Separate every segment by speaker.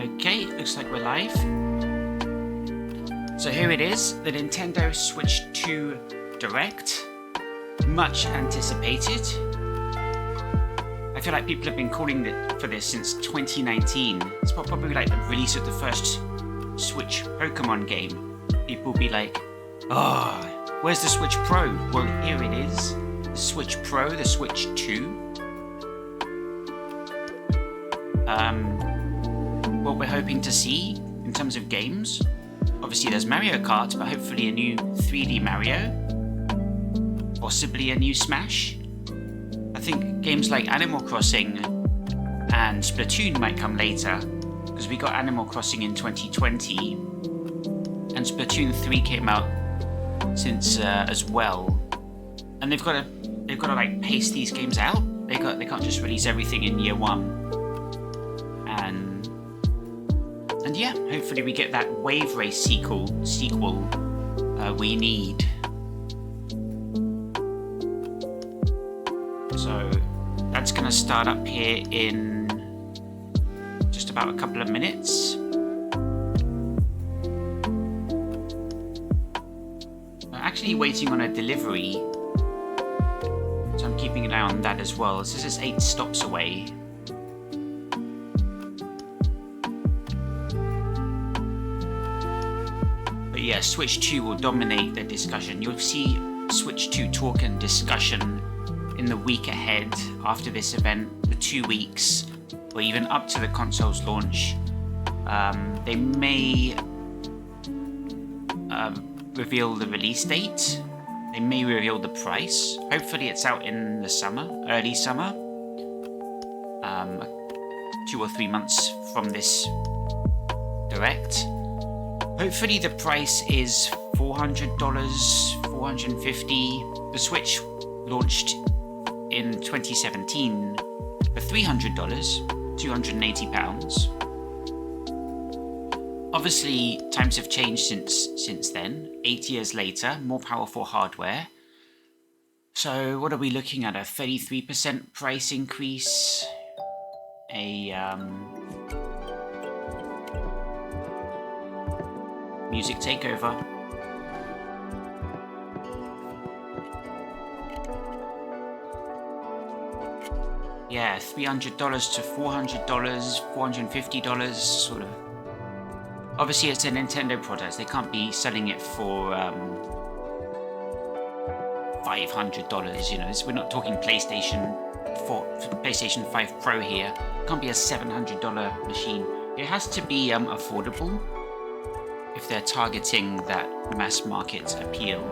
Speaker 1: Okay, looks like we're live. So here it is, the Nintendo Switch 2 Direct. Much anticipated. I feel like people have been calling for this since 2019. It's probably like the release of the first Switch Pokemon game. People will be like, oh, where's the Switch Pro? Well, here it is. The Switch Pro, the Switch 2. What we're hoping to see in terms of games. Obviously there's Mario Kart, but hopefully a new 3D Mario. Possibly a new Smash. I think games like Animal Crossing and Splatoon might come later, because we got Animal Crossing in 2020, and Splatoon 3 came out since as well. And they've got to like pace these games out. They can't just release everything in year one. And yeah, hopefully we get that Wave Race sequel we need. So that's going to start up here in just about a couple of minutes. I'm actually waiting on a delivery, so I'm keeping an eye on that as well. This is 8 stops away. Yeah, Switch 2 will dominate the discussion. You'll see Switch 2 talk and discussion in the week ahead after this event, the 2 weeks, or even up to the console's launch. They may reveal the release date. They may reveal the price. Hopefully it's out in the summer, early summer. 2 or 3 months from this Direct. Hopefully the price is $400, $450. The Switch launched in 2017 for $300, £280. Obviously, times have changed since then. 8 years later, more powerful hardware. So what are we looking at? A 33% price increase? Music takeover. Yeah, $300 to $400, $450, sort of. Obviously, it's a Nintendo product. They can't be selling it for $500. You know, we're not talking PlayStation 5 Pro here. It can't be a $700 machine. It has to be affordable if they're targeting that mass market appeal.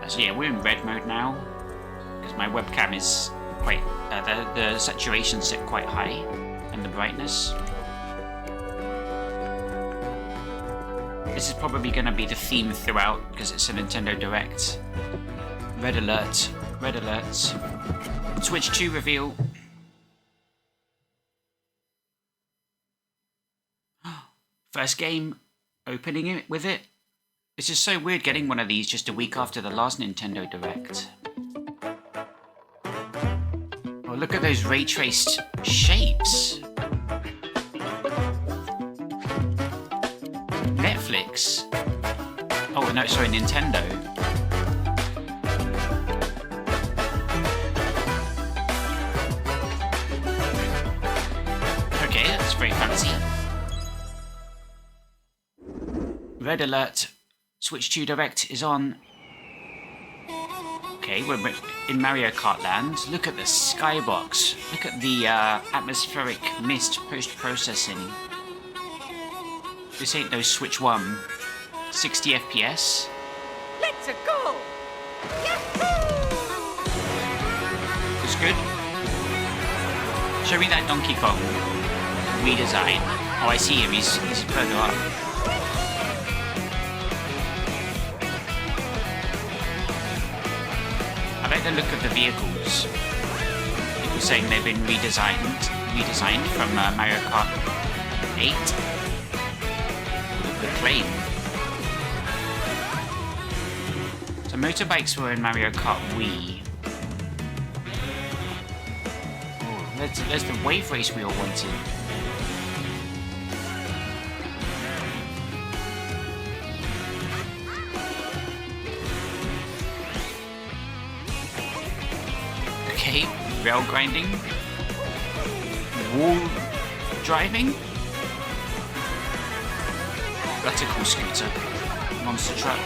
Speaker 1: So yeah, we're in red mode now because my webcam is quite the saturation's set quite high and the brightness. This is probably going to be the theme throughout because it's a Nintendo Direct. Red alert, red alert. Switch 2 reveal. First game, opening it with it. It's just so weird getting one of these just a week after the last Nintendo Direct. Oh, look at those ray-traced shapes. Netflix. Oh, no, sorry, Nintendo. Okay, that's very fancy. Red alert. Switch 2 Direct is on. Okay, we're in Mario Kart land. Look at the skybox. Look at the atmospheric mist post-processing. This ain't no Switch 1. 60 FPS.
Speaker 2: Let's go! Yahoo!
Speaker 1: Looks good. Show me that Donkey Kong redesign. Oh, I see him. He's further up. I like the look of the vehicles. People saying they've been redesigned from Mario Kart 8. The claim. So motorbikes were in Mario Kart Wii. Oh, There's the wave race we all wanted. Okay, rail grinding. Wall driving. That's a cool scooter. Monster truck.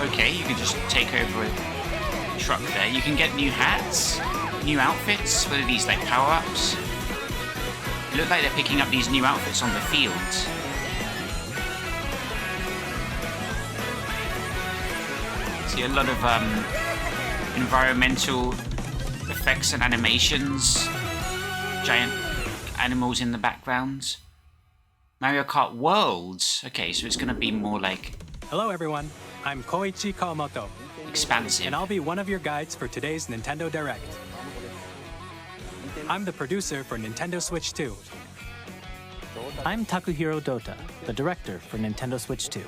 Speaker 1: Okay, you can just take over a truck there. You can get new hats, new outfits. What are these, like power-ups? It look like they're picking up these new outfits on the field. See a lot of environmental effects and animations. Giant animals in the background. Mario Kart Worlds. Okay, so it's gonna be more like
Speaker 3: Hello everyone, I'm Koichi Kawamoto,
Speaker 1: expansive.
Speaker 3: and I'll be one of your guides for today's Nintendo Direct. I'm the producer for Nintendo Switch 2.
Speaker 4: I'm Takuhiro Dota, the director for Nintendo Switch 2.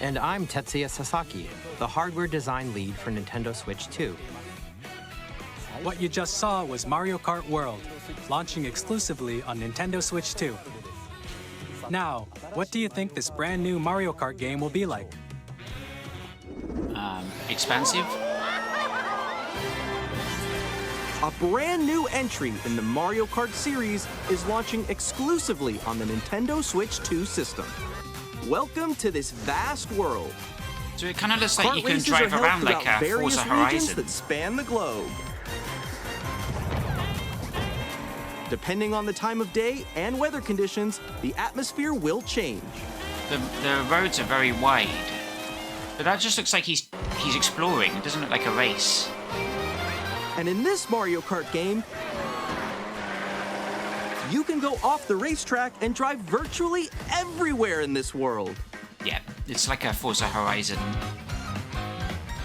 Speaker 5: And I'm Tetsuya Sasaki, the hardware design lead for Nintendo Switch 2.
Speaker 3: What you just saw was Mario Kart World, launching exclusively on Nintendo Switch 2. Now, what do you think this brand new Mario Kart game will be like?
Speaker 1: Expansive.
Speaker 6: A brand new entry in the Mario Kart series is launching exclusively on the Nintendo Switch 2 system. Welcome to this vast world.
Speaker 1: So it kind of looks like
Speaker 6: Kart
Speaker 1: you can
Speaker 6: races
Speaker 1: drive
Speaker 6: are held
Speaker 1: around like
Speaker 6: throughout
Speaker 1: a
Speaker 6: various
Speaker 1: Forza
Speaker 6: regions
Speaker 1: Horizon.
Speaker 6: that span the globe. Depending on the time of day and weather conditions, the atmosphere will change.
Speaker 1: The roads are very wide, but that just looks like he's exploring. It doesn't look like a race.
Speaker 6: And in this Mario Kart game, you can go off the racetrack and drive virtually everywhere in this world.
Speaker 1: Yeah, it's like a Forza Horizon.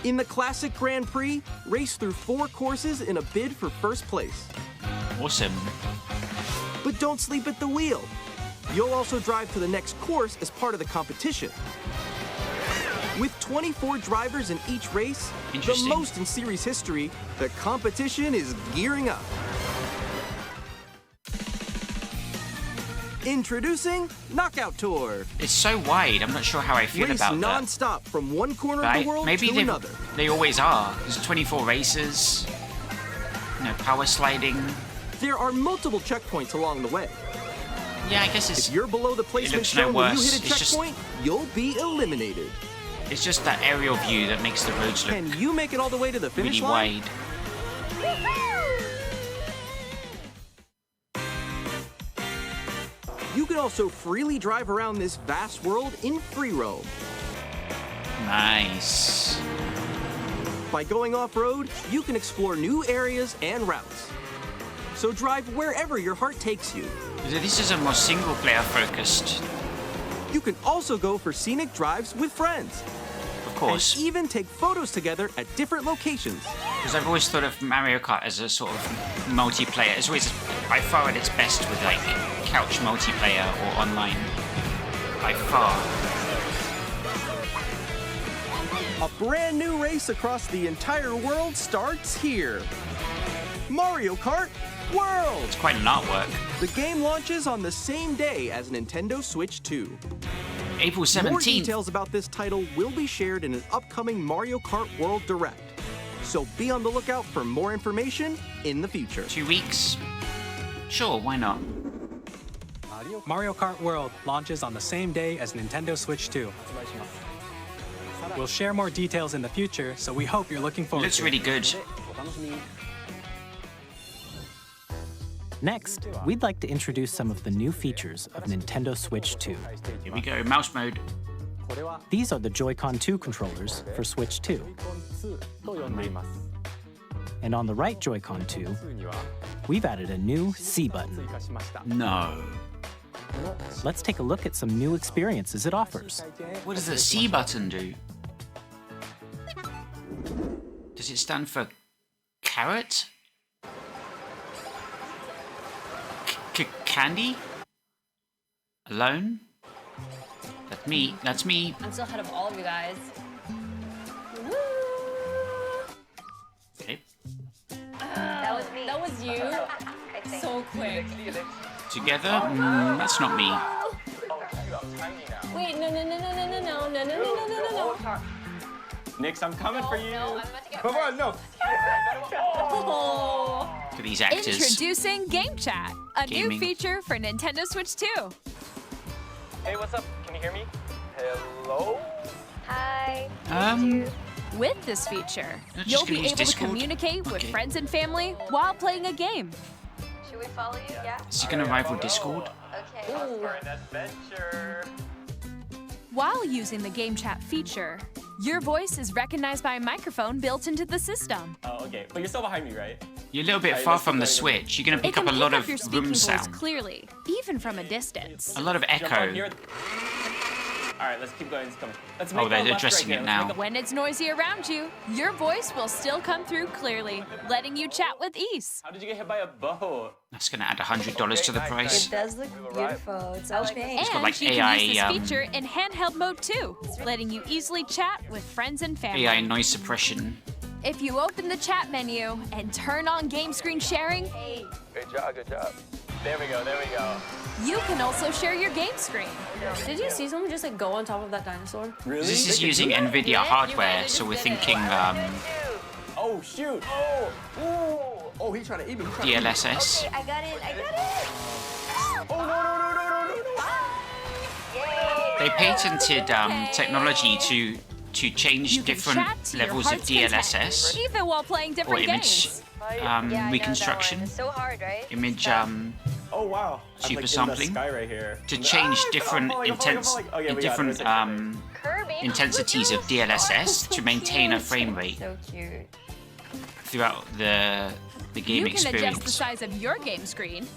Speaker 6: In the classic Grand Prix, race through 4 courses in a bid for first place.
Speaker 1: Awesome.
Speaker 6: But don't sleep at the wheel. You'll also drive to the next course as part of the competition. With 24 drivers in each race, the
Speaker 1: Interesting.
Speaker 6: most in series history, the competition is gearing up. Introducing Knockout Tour.
Speaker 1: It's so wide. I'm not sure how I feel
Speaker 6: Race
Speaker 1: about that.
Speaker 6: non-stop from one corner of
Speaker 1: Right?
Speaker 6: the world
Speaker 1: Maybe
Speaker 6: to another.
Speaker 1: they always are. There's 24 races. Power sliding.
Speaker 6: There are multiple checkpoints along the way.
Speaker 1: Yeah, I guess
Speaker 6: If you're below the placement
Speaker 1: looks no
Speaker 6: shown when you
Speaker 1: worse.
Speaker 6: hit a
Speaker 1: It's just-
Speaker 6: checkpoint, you'll be eliminated.
Speaker 1: it's just that aerial view that makes the roads look
Speaker 6: Can you make it all the way to the finish
Speaker 1: really
Speaker 6: line?
Speaker 1: wide.
Speaker 6: You can also freely drive around this vast world in free roam.
Speaker 1: Nice.
Speaker 6: By going off-road, you can explore new areas and routes. So drive wherever your heart takes you.
Speaker 1: This is a more single-player focused,
Speaker 6: You can also go for scenic drives with friends.
Speaker 1: of course.
Speaker 6: And even take photos together at different locations.
Speaker 1: Because I've always thought of Mario Kart as a sort of multiplayer. It's always by far at its best with like couch multiplayer or online. By far.
Speaker 6: A brand new race across the entire world starts here. Mario Kart World!
Speaker 1: It's quite an artwork.
Speaker 6: The game launches on the same day as Nintendo Switch 2.
Speaker 1: April
Speaker 6: More
Speaker 1: 17th.
Speaker 6: details about this title will be shared in an upcoming Mario Kart World Direct. So be on the lookout for more information in the future.
Speaker 1: 2 weeks. Sure, why not?
Speaker 3: Mario Kart World launches on the same day as Nintendo Switch 2. We'll share more details in the future, so we hope you're looking
Speaker 1: It
Speaker 3: forward
Speaker 1: looks
Speaker 3: to
Speaker 1: really
Speaker 3: it.
Speaker 1: good.
Speaker 4: Next, we'd like to introduce some of the new features of Nintendo Switch 2.
Speaker 1: Here we go, mouse mode.
Speaker 4: These are the Joy-Con 2 controllers for Switch 2. And on the right Joy-Con 2, we've added a new C button.
Speaker 1: No.
Speaker 4: Let's take a look at some new experiences it offers.
Speaker 1: What does the C button do? Does it stand for carrot? Candy? Alone? That's me.
Speaker 7: I'm still ahead of all of you guys.
Speaker 1: Okay.
Speaker 7: That was me.
Speaker 2: That was you?
Speaker 7: I think.
Speaker 2: So quick.
Speaker 1: Together? That's not me.
Speaker 2: Wait, no.
Speaker 8: Nix, I'm coming for you.
Speaker 7: No, I'm about to get
Speaker 8: Come on, no.
Speaker 2: Oh.
Speaker 1: Look at these actors.
Speaker 9: Introducing Game Chat, a
Speaker 1: Gaming.
Speaker 9: new feature for Nintendo Switch 2.
Speaker 8: Hey, what's up? Can you hear me? Hello?
Speaker 7: Hi.
Speaker 9: With this feature,
Speaker 1: You're just
Speaker 9: you'll
Speaker 1: gonna
Speaker 9: be
Speaker 1: use
Speaker 9: able to
Speaker 1: Discord?
Speaker 9: communicate with
Speaker 1: Okay.
Speaker 9: friends and family while playing a game.
Speaker 7: Should we follow you? Yeah.
Speaker 1: Is he going to rival Discord?
Speaker 7: Okay.
Speaker 8: For an adventure.
Speaker 9: While using the Game Chat feature, your voice is recognized by a microphone built into the system.
Speaker 8: Oh, okay. But you're still behind me, right?
Speaker 1: You're a little bit
Speaker 8: Alright,
Speaker 1: far
Speaker 8: let's
Speaker 1: from the
Speaker 8: keep
Speaker 1: Switch. You're going to
Speaker 9: It
Speaker 1: pick up
Speaker 9: can
Speaker 1: a lot
Speaker 9: pick
Speaker 1: of
Speaker 9: up your speaking
Speaker 1: room
Speaker 9: voice
Speaker 1: sound.
Speaker 9: clearly, even from a distance.
Speaker 1: A lot of
Speaker 8: Jump on
Speaker 1: echo.
Speaker 8: here. All right, let's keep going. Let's come. Let's
Speaker 1: Oh,
Speaker 8: make
Speaker 1: they're
Speaker 8: a left
Speaker 1: addressing
Speaker 8: right
Speaker 1: it
Speaker 8: here. Let's
Speaker 1: now.
Speaker 8: make
Speaker 9: When it's noisy around you, your voice will still come through clearly, letting you chat with ease.
Speaker 8: How did you get hit by a boat?
Speaker 1: That's going to add $100 to the price.
Speaker 2: Does look beautiful. It's so pink.
Speaker 1: got,
Speaker 9: And
Speaker 1: like,
Speaker 9: you
Speaker 1: AI,
Speaker 9: can use this
Speaker 1: um,
Speaker 9: feature in handheld mode too, letting you easily chat with friends and family.
Speaker 1: AI noise suppression.
Speaker 9: If you open the chat menu and turn on game screen sharing,
Speaker 8: Good job, good job. There we go, there we go.
Speaker 9: you can also share your game screen.
Speaker 2: Did you see someone just like go on top of that dinosaur?
Speaker 8: Really?
Speaker 1: This is using NVIDIA hardware, so we're thinking
Speaker 8: Oh, shoot.
Speaker 6: Oh, he's trying to eat me.
Speaker 1: DLSS.
Speaker 7: I got it.
Speaker 8: Oh, no, no, no, no, no, no.
Speaker 1: They patented technology to change
Speaker 9: You can
Speaker 1: different
Speaker 9: chat to your
Speaker 1: levels of
Speaker 9: heart's content,
Speaker 1: DLSS
Speaker 9: even while playing
Speaker 1: or
Speaker 9: different
Speaker 1: image
Speaker 9: games.
Speaker 1: reconstruction,
Speaker 7: It's so hard, right?
Speaker 1: image
Speaker 8: Oh, wow. I'm,
Speaker 1: Super
Speaker 8: like, in
Speaker 1: sampling?
Speaker 8: the sky right here.
Speaker 1: to change different
Speaker 8: Okay, we got it.
Speaker 1: different
Speaker 7: Kirby.
Speaker 1: intensities of DLSS to maintain a frame rate
Speaker 2: So cute.
Speaker 1: throughout the game
Speaker 9: You can adjust the
Speaker 1: experience.
Speaker 9: size of your game screen,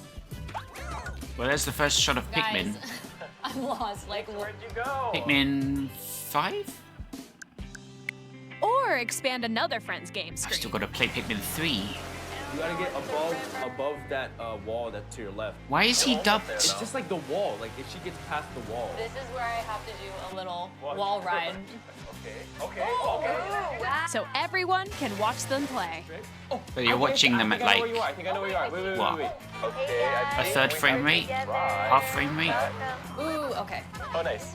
Speaker 1: Well, there's the first shot of Pikmin.
Speaker 2: Guys, I'm lost. Like,
Speaker 8: Where'd you go?
Speaker 1: Pikmin 5?
Speaker 9: or expand another friend's game
Speaker 1: I've
Speaker 9: screen.
Speaker 1: still got to play Pikmin 3.
Speaker 8: You gotta get above that wall that's to your left.
Speaker 1: Why is he dubbed?
Speaker 8: It's just like the wall. Like if she gets past the wall.
Speaker 2: this is where I have to do a little wall ride.
Speaker 8: Okay.
Speaker 9: So everyone can watch them play.
Speaker 1: But you're watching them at
Speaker 8: I
Speaker 1: like
Speaker 8: think I know where you are. Wait.
Speaker 1: What?
Speaker 8: Okay.
Speaker 1: a third frame rate, half frame rate.
Speaker 2: Ooh, okay.
Speaker 8: Oh, nice.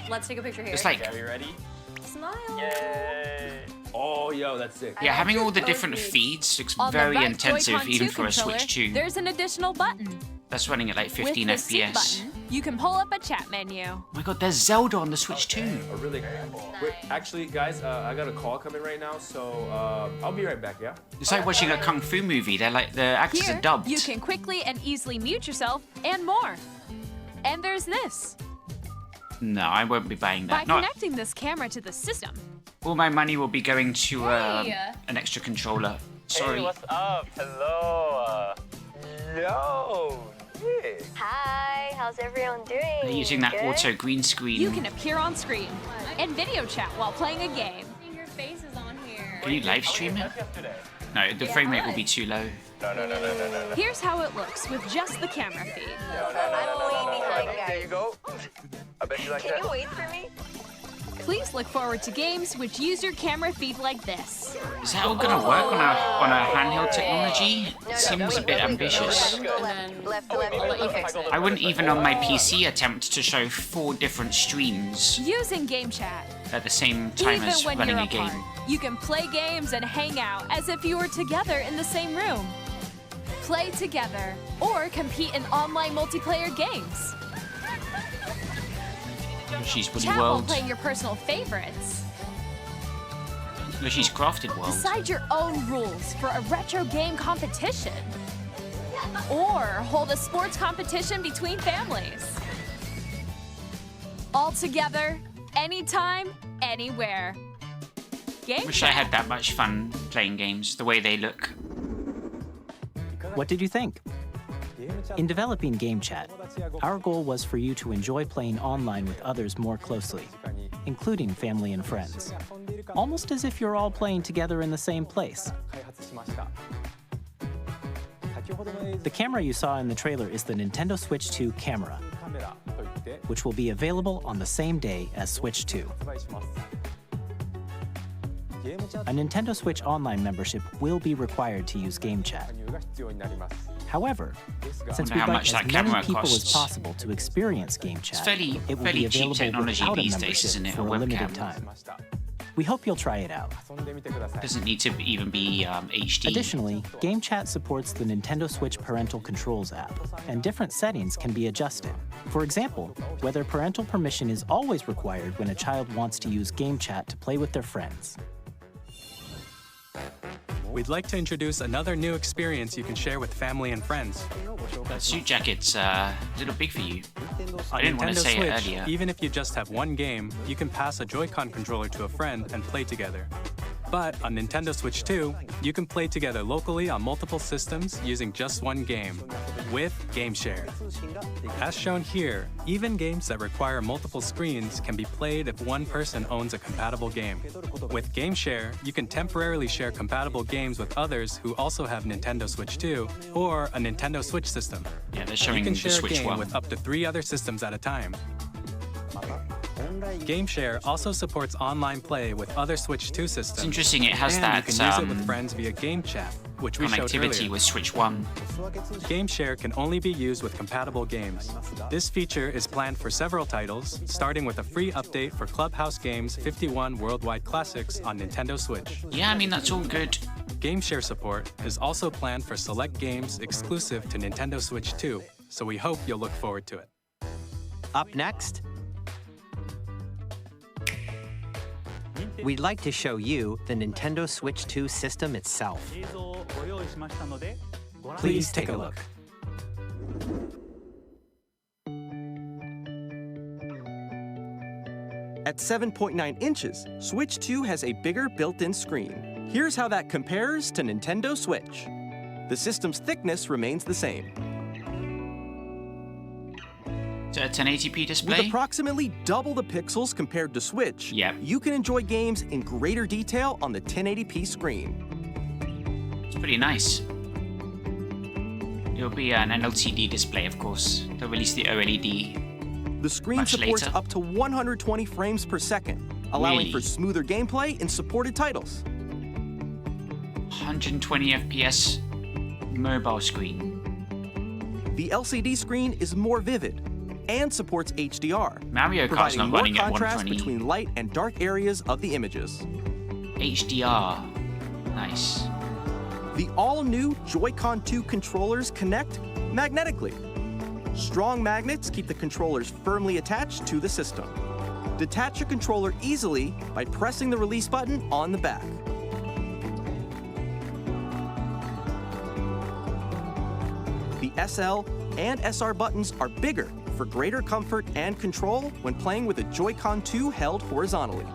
Speaker 2: Let's take a picture here.
Speaker 1: It's like,
Speaker 8: Okay, are you ready?
Speaker 2: Smile.
Speaker 8: Yay! Oh, yo, that's sick.
Speaker 1: yeah, having all the different feeds looks
Speaker 9: On
Speaker 1: very
Speaker 9: the right
Speaker 1: intensive
Speaker 9: Joy-Con
Speaker 1: even
Speaker 9: 2
Speaker 1: for a
Speaker 9: controller,
Speaker 1: Switch 2.
Speaker 9: there's an additional button.
Speaker 1: That's running at like 15
Speaker 9: With the sync
Speaker 1: FPS.
Speaker 9: button, you can pull up a chat menu.
Speaker 1: Oh my god, there's Zelda on the Switch 2.
Speaker 8: Oh, really? Wait, actually, guys, I got a call coming right now, so I'll be right back. Yeah.
Speaker 1: It's like watching a kung fu movie. They're like the actors
Speaker 9: Here,
Speaker 1: are dubbed.
Speaker 9: you can quickly and easily mute yourself and more. And there's this.
Speaker 1: No, I won't be buying
Speaker 9: By
Speaker 1: that. Not
Speaker 9: connecting this camera to the system,
Speaker 1: all my money will be going to
Speaker 2: Hey.
Speaker 1: an extra controller. Sorry.
Speaker 8: Hey, what's up? Hello. Yo. Nick.
Speaker 7: Hi. How's everyone doing?
Speaker 1: They're using that
Speaker 7: Good?
Speaker 1: auto green screen.
Speaker 9: you can appear on screen and video chat while playing a game.
Speaker 2: Your face is on here.
Speaker 1: Can you live stream it? No, the frame rate will be too low.
Speaker 8: No.
Speaker 9: Here's how it looks with just the camera feed.
Speaker 7: I'm way behind,
Speaker 8: There
Speaker 7: guys.
Speaker 8: you go. I bet you like
Speaker 7: Can you wait for me?
Speaker 9: Please look forward to games which use your camera feed like this.
Speaker 1: Is that all gonna work on a handheld technology? It seems a bit ambitious.
Speaker 7: Go left. Left.
Speaker 2: I'll let you fix it.
Speaker 1: I wouldn't even on my PC attempt to show 4 different streams
Speaker 9: Using Game Chat,
Speaker 1: at the same time
Speaker 9: even
Speaker 1: as
Speaker 9: when
Speaker 1: running
Speaker 9: you're
Speaker 1: a game.
Speaker 9: apart, you can play games and hang out as if you were together in the same room. Play together or compete in online multiplayer games.
Speaker 1: Yoshi's Woolly
Speaker 9: Chat while
Speaker 1: World.
Speaker 9: playing your personal favorites.
Speaker 1: Yoshi's Crafted World.
Speaker 9: Decide your own rules for a retro game competition. Or hold a sports competition between families. All together, anytime, anywhere. Game
Speaker 1: Wish I had that much fun playing games, the way they look.
Speaker 4: What did you think? In developing Game Chat, our goal was for you to enjoy playing online with others more closely, including family and friends, almost as if you're all playing together in the same place. The camera you saw in the trailer is the Nintendo Switch 2 camera, which will be available on the same day as Switch 2. A Nintendo Switch Online membership will be required to use Game Chat. However, since
Speaker 1: Wonder
Speaker 4: we'd
Speaker 1: how
Speaker 4: like
Speaker 1: much
Speaker 4: as
Speaker 1: that
Speaker 4: many
Speaker 1: camera
Speaker 4: people as
Speaker 1: costs.
Speaker 4: possible to experience Game Chat,
Speaker 1: fairly-
Speaker 4: it will
Speaker 1: fairly
Speaker 4: be
Speaker 1: cheap
Speaker 4: available
Speaker 1: technology
Speaker 4: without a
Speaker 1: these days,
Speaker 4: membership
Speaker 1: isn't it? A
Speaker 4: for a limited
Speaker 1: webcam.
Speaker 4: time. We hope you'll try it out.
Speaker 1: Doesn't need to even be HD.
Speaker 4: Additionally, Game Chat supports the Nintendo Switch Parental Controls app, and different settings can be adjusted. For example, whether parental permission is always required when a child wants to use Game Chat to play with their friends.
Speaker 3: We'd like to introduce another new experience you can share with family and friends.
Speaker 1: That suit jacket's a little big for you. I
Speaker 3: On
Speaker 1: didn't want
Speaker 3: Nintendo
Speaker 1: to say it
Speaker 3: Switch,
Speaker 1: earlier.
Speaker 3: even if you just have one game, you can pass a Joy-Con controller to a friend and play together. But on Nintendo Switch 2, you can play together locally on multiple systems using just one game, with GameShare. As shown here, even games that require multiple screens can be played if one person owns a compatible game. With GameShare, you can temporarily share compatible games with others who also have Nintendo Switch 2 or a Nintendo Switch system.
Speaker 1: Yeah, they're
Speaker 3: You
Speaker 1: showing
Speaker 3: can
Speaker 1: the
Speaker 3: share a
Speaker 1: Switch
Speaker 3: game
Speaker 1: one.
Speaker 3: with up to 3 other systems at a time. GameShare also supports online play with other Switch 2 systems.
Speaker 1: It's interesting, it has
Speaker 3: and
Speaker 1: that
Speaker 3: you can use it with friends via Game Chat, which we showed
Speaker 1: connectivity
Speaker 3: earlier.
Speaker 1: with Switch 1.
Speaker 3: GameShare can only be used with compatible games. This feature is planned for several titles, starting with a free update for Clubhouse Games 51 Worldwide Classics on Nintendo Switch.
Speaker 1: Yeah, I mean, that's all good.
Speaker 3: GameShare support is also planned for select games exclusive to Nintendo Switch 2, so we hope you'll look forward to it.
Speaker 5: Up next, we'd like to show you the Nintendo Switch 2 system itself.
Speaker 3: Please take a look.
Speaker 6: At 7.9 inches, Switch 2 has a bigger built-in screen. Here's how that compares to Nintendo Switch. The system's thickness remains the same.
Speaker 1: Is it a 1080p display?
Speaker 6: With approximately double the pixels compared to Switch,
Speaker 1: Yep.
Speaker 6: you can enjoy games in greater detail on the 1080p screen.
Speaker 1: It's pretty nice. It'll be an LCD display, of course. They'll release the OLED.
Speaker 6: The screen
Speaker 1: Much
Speaker 6: supports
Speaker 1: later.
Speaker 6: up to 120 frames per second, allowing
Speaker 1: Really?
Speaker 6: for smoother gameplay in supported titles.
Speaker 1: 120 FPS mobile screen.
Speaker 6: The LCD screen is more vivid and supports HDR,
Speaker 1: Mario Kart's
Speaker 6: providing
Speaker 1: not
Speaker 6: more
Speaker 1: running at
Speaker 6: contrast
Speaker 1: 120.
Speaker 6: between light and dark areas of the images.
Speaker 1: HDR. Nice.
Speaker 6: The all-new Joy-Con 2 controllers connect magnetically. Strong magnets keep the controllers firmly attached to the system. Detach a controller easily by pressing the release button on the back. The SL and SR buttons are bigger for greater comfort and control when playing with a Joy-Con 2 held horizontally.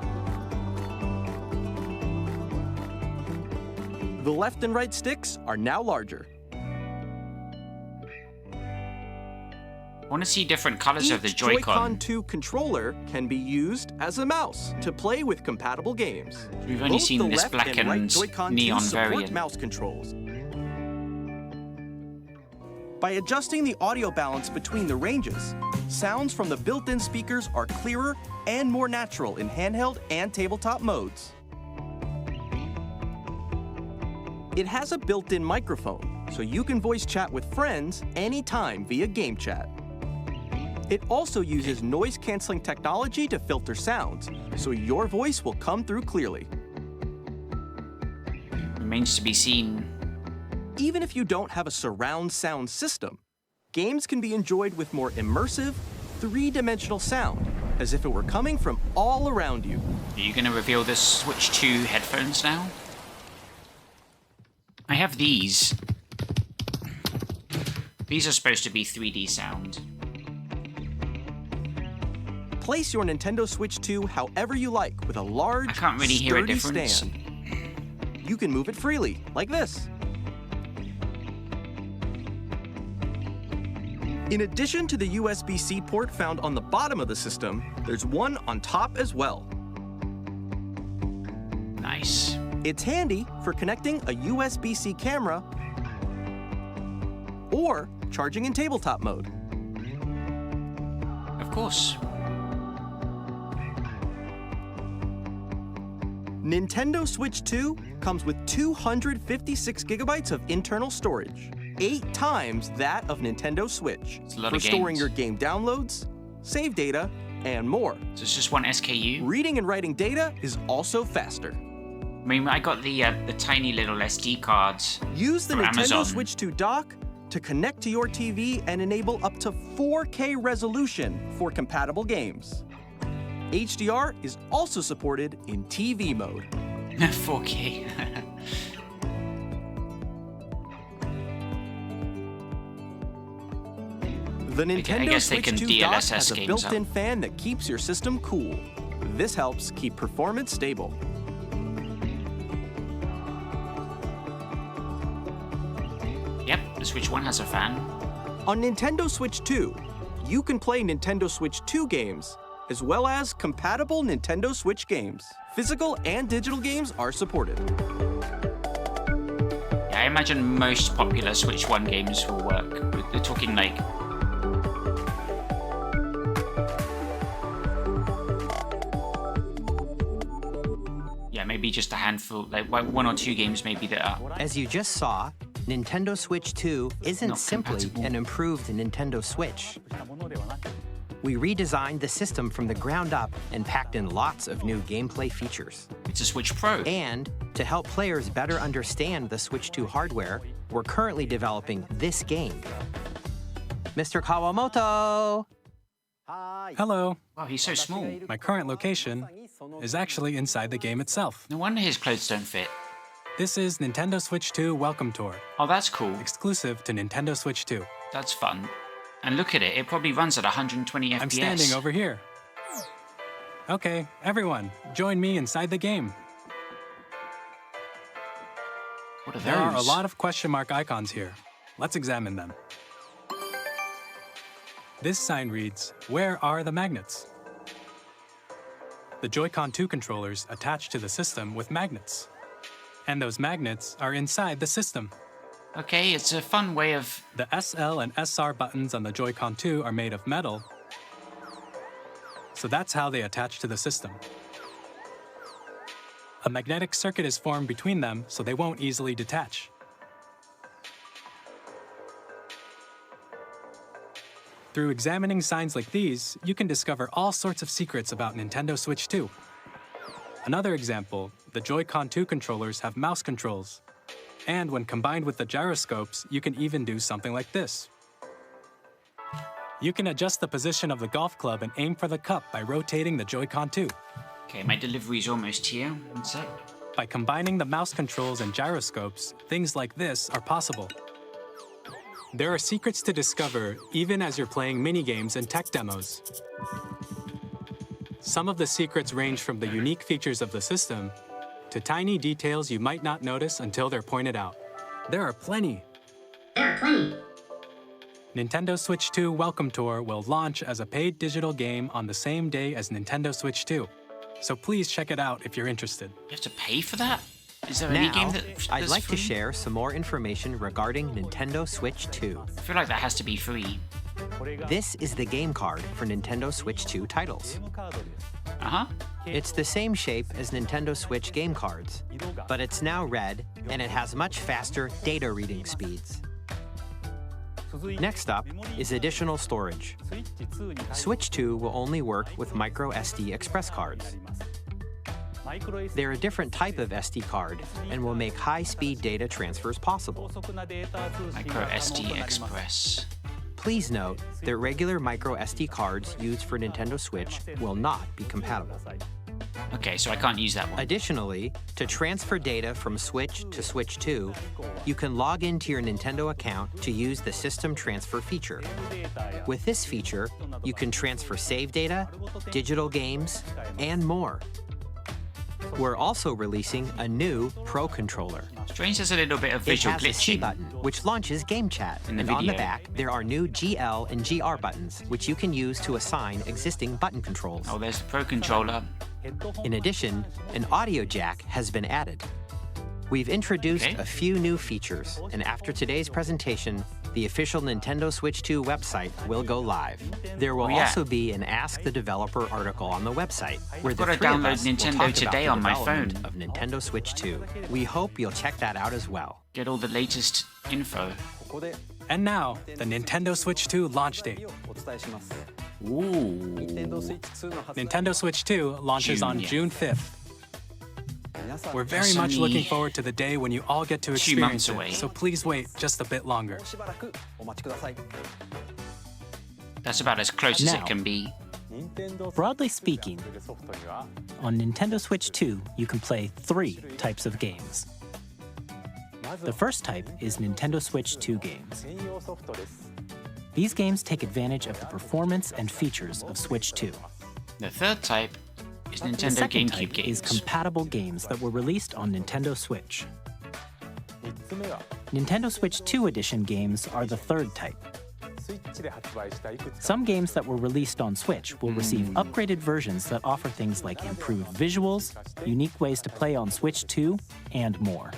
Speaker 6: The left and right sticks are now larger.
Speaker 1: I want to see different colors of the
Speaker 6: Each
Speaker 1: Joy-Con.
Speaker 6: 2 controller can be used as a mouse to play with compatible games.
Speaker 1: We've only
Speaker 6: Both
Speaker 1: seen
Speaker 6: the
Speaker 1: this
Speaker 6: left
Speaker 1: black
Speaker 6: and right
Speaker 1: and
Speaker 6: Joy-Con 2
Speaker 1: neon
Speaker 6: support
Speaker 1: variant.
Speaker 6: mouse controls. By adjusting the audio balance between the ranges, sounds from the built-in speakers are clearer and more natural in handheld and tabletop modes. It has a built-in microphone, so you can voice chat with friends anytime via Game Chat. It also uses noise-canceling technology to filter sounds, so your voice will come through clearly.
Speaker 1: Remains to be seen.
Speaker 6: Even if you don't have a surround sound system, games can be enjoyed with more immersive, three-dimensional sound, as if it were coming from all around you.
Speaker 1: Are you going to reveal the Switch 2 headphones now? I have these. These are supposed to be 3D sound.
Speaker 6: Place your Nintendo Switch 2 however you like with a large,
Speaker 1: I can't really hear a
Speaker 6: sturdy
Speaker 1: difference.
Speaker 6: stand. You can move it freely, like this. In addition to the USB-C port found on the bottom of the system, there's one on top as well.
Speaker 1: Nice.
Speaker 6: It's handy for connecting a USB-C camera or charging in tabletop mode.
Speaker 1: Of course.
Speaker 6: Nintendo Switch 2 comes with 256 gigabytes of internal storage, 8 times that of Nintendo Switch,
Speaker 1: It's a lot
Speaker 6: for
Speaker 1: of
Speaker 6: storing
Speaker 1: games.
Speaker 6: your game downloads, save data, and more.
Speaker 1: So it's just one SKU.
Speaker 6: Reading and writing data is also faster.
Speaker 1: I mean, I got the tiny little SD cards.
Speaker 6: Use the
Speaker 1: For
Speaker 6: Nintendo
Speaker 1: Amazon.
Speaker 6: Switch 2 dock to connect to your TV and enable up to 4K resolution for compatible games. HDR is also supported in TV mode.
Speaker 1: 4K.
Speaker 6: The Nintendo
Speaker 1: guess they
Speaker 6: Switch
Speaker 1: can
Speaker 6: 2 dock
Speaker 1: DLSS
Speaker 6: has a
Speaker 1: games
Speaker 6: built-in
Speaker 1: up.
Speaker 6: fan that keeps your system cool. This helps keep performance stable.
Speaker 1: Yep, the Switch 1 has a fan.
Speaker 6: On Nintendo Switch 2, you can play Nintendo Switch 2 games, as well as compatible Nintendo Switch games. Physical and digital games are supported.
Speaker 1: Yeah, I imagine most popular Switch 1 games will work. They're talking like... Yeah, maybe just a handful, like 1 or 2 games maybe that are...
Speaker 5: As you just saw, Nintendo Switch 2 isn't
Speaker 1: Not
Speaker 5: simply
Speaker 1: compatible.
Speaker 5: an improved Nintendo Switch. We redesigned the system from the ground up and packed in lots of new gameplay features.
Speaker 1: It's a Switch Pro.
Speaker 5: And to help players better understand the Switch 2 hardware, we're currently developing this game. Mr. Kawamoto!
Speaker 3: Hello.
Speaker 1: Wow, he's so small.
Speaker 3: My current location is actually inside the game itself.
Speaker 1: No wonder his clothes don't fit.
Speaker 3: This is Nintendo Switch 2 Welcome Tour,
Speaker 1: Oh, that's cool.
Speaker 3: exclusive to Nintendo Switch 2.
Speaker 1: That's fun. And look at it, it probably runs at 120 FPS.
Speaker 3: I'm standing over here. Okay, everyone, join me inside the game.
Speaker 1: What are those?
Speaker 3: There are a lot of question mark icons here. Let's examine them. This sign reads, "Where are the magnets?" The Joy-Con 2 controllers attach to the system with magnets. And those magnets are inside the system.
Speaker 1: Okay, it's a fun way of...
Speaker 3: The SL and SR buttons on the Joy-Con 2 are made of metal, so that's how they attach to the system. A magnetic circuit is formed between them, so they won't easily detach. Through examining signs like these, you can discover all sorts of secrets about Nintendo Switch 2. Another example, the Joy-Con 2 controllers have mouse controls. And when combined with the gyroscopes, you can even do something like this. You can adjust the position of the golf club and aim for the cup by rotating the Joy-Con 2.
Speaker 1: Okay, my delivery's almost here. One sec.
Speaker 3: By combining the mouse controls and gyroscopes, things like this are possible. There are secrets to discover even as you're playing minigames and tech demos. Some of the secrets range from the unique features of the system to tiny details you might not notice until they're pointed out. There are plenty. Nintendo Switch 2 Welcome Tour will launch as a paid digital game on the same day as Nintendo Switch 2. So please check it out if you're interested.
Speaker 1: You have to pay for that? Is there any game
Speaker 5: Now,
Speaker 1: that
Speaker 5: I'd
Speaker 1: that's
Speaker 5: like
Speaker 1: free?
Speaker 5: to share some more information regarding Nintendo Switch 2.
Speaker 1: I feel like that has to be free.
Speaker 5: This is the game card for Nintendo Switch 2 titles.
Speaker 1: Uh-huh.
Speaker 5: It's the same shape as Nintendo Switch game cards, but it's now red and it has much faster data reading speeds. Next up is additional storage. Switch 2 will only work with micro SD express cards. They're a different type of SD card and will make high-speed data transfers possible.
Speaker 1: Micro SD Express.
Speaker 5: Please note that regular micro SD cards used for Nintendo Switch will not be compatible.
Speaker 1: Okay, so I can't use that one.
Speaker 5: Additionally, to transfer data from Switch to Switch 2, you can log into your Nintendo account to use the System Transfer feature. With this feature, you can transfer save data, digital games, and more. We're also releasing a new Pro Controller.
Speaker 1: Strange there's a little bit of
Speaker 5: It
Speaker 1: visual
Speaker 5: has a C
Speaker 1: glitching.
Speaker 5: button, which launches Game Chat.
Speaker 1: In the
Speaker 5: And on the
Speaker 1: video.
Speaker 5: back, there are new GL and GR buttons, which you can use to assign existing button controls.
Speaker 1: Oh, there's the Pro Controller.
Speaker 5: In addition, an audio jack has been added. We've introduced
Speaker 1: Okay.
Speaker 5: a few new features, and after today's presentation, the official Nintendo Switch 2 website will go live. There will
Speaker 1: yeah.
Speaker 5: also be an Ask the Developer article on the website, where the
Speaker 1: gotta
Speaker 5: three of
Speaker 1: download
Speaker 5: us will
Speaker 1: Nintendo
Speaker 5: talk
Speaker 1: Today
Speaker 5: about
Speaker 1: on
Speaker 5: the
Speaker 1: my
Speaker 5: development
Speaker 1: phone.
Speaker 5: of Nintendo Switch 2. We hope you'll check that out as well.
Speaker 1: Get all the latest info.
Speaker 3: And now, the Nintendo Switch 2 launch date.
Speaker 1: Ooh.
Speaker 3: Nintendo Switch 2 launches on
Speaker 1: June,
Speaker 3: June 5th. We're very
Speaker 1: That's
Speaker 3: much
Speaker 1: only
Speaker 3: looking forward to the day when you all get to
Speaker 1: 2 months
Speaker 3: experience it,
Speaker 1: away.
Speaker 3: so please wait just a bit longer.
Speaker 1: That's about as close as
Speaker 4: Now.
Speaker 1: it can be.
Speaker 4: Broadly speaking, on Nintendo Switch 2, you can play 3 types of games. The first type is Nintendo Switch 2 games. These games take advantage of the performance and features of Switch 2.
Speaker 1: The third type is
Speaker 4: The
Speaker 1: Nintendo
Speaker 4: second
Speaker 1: GameCube
Speaker 4: type is
Speaker 1: games.
Speaker 4: compatible games that were released on Nintendo Switch. Nintendo Switch 2 Edition games are the third type. Some games that were released on Switch will receive upgraded versions that offer things like improved visuals, unique ways to play on Switch 2, and more.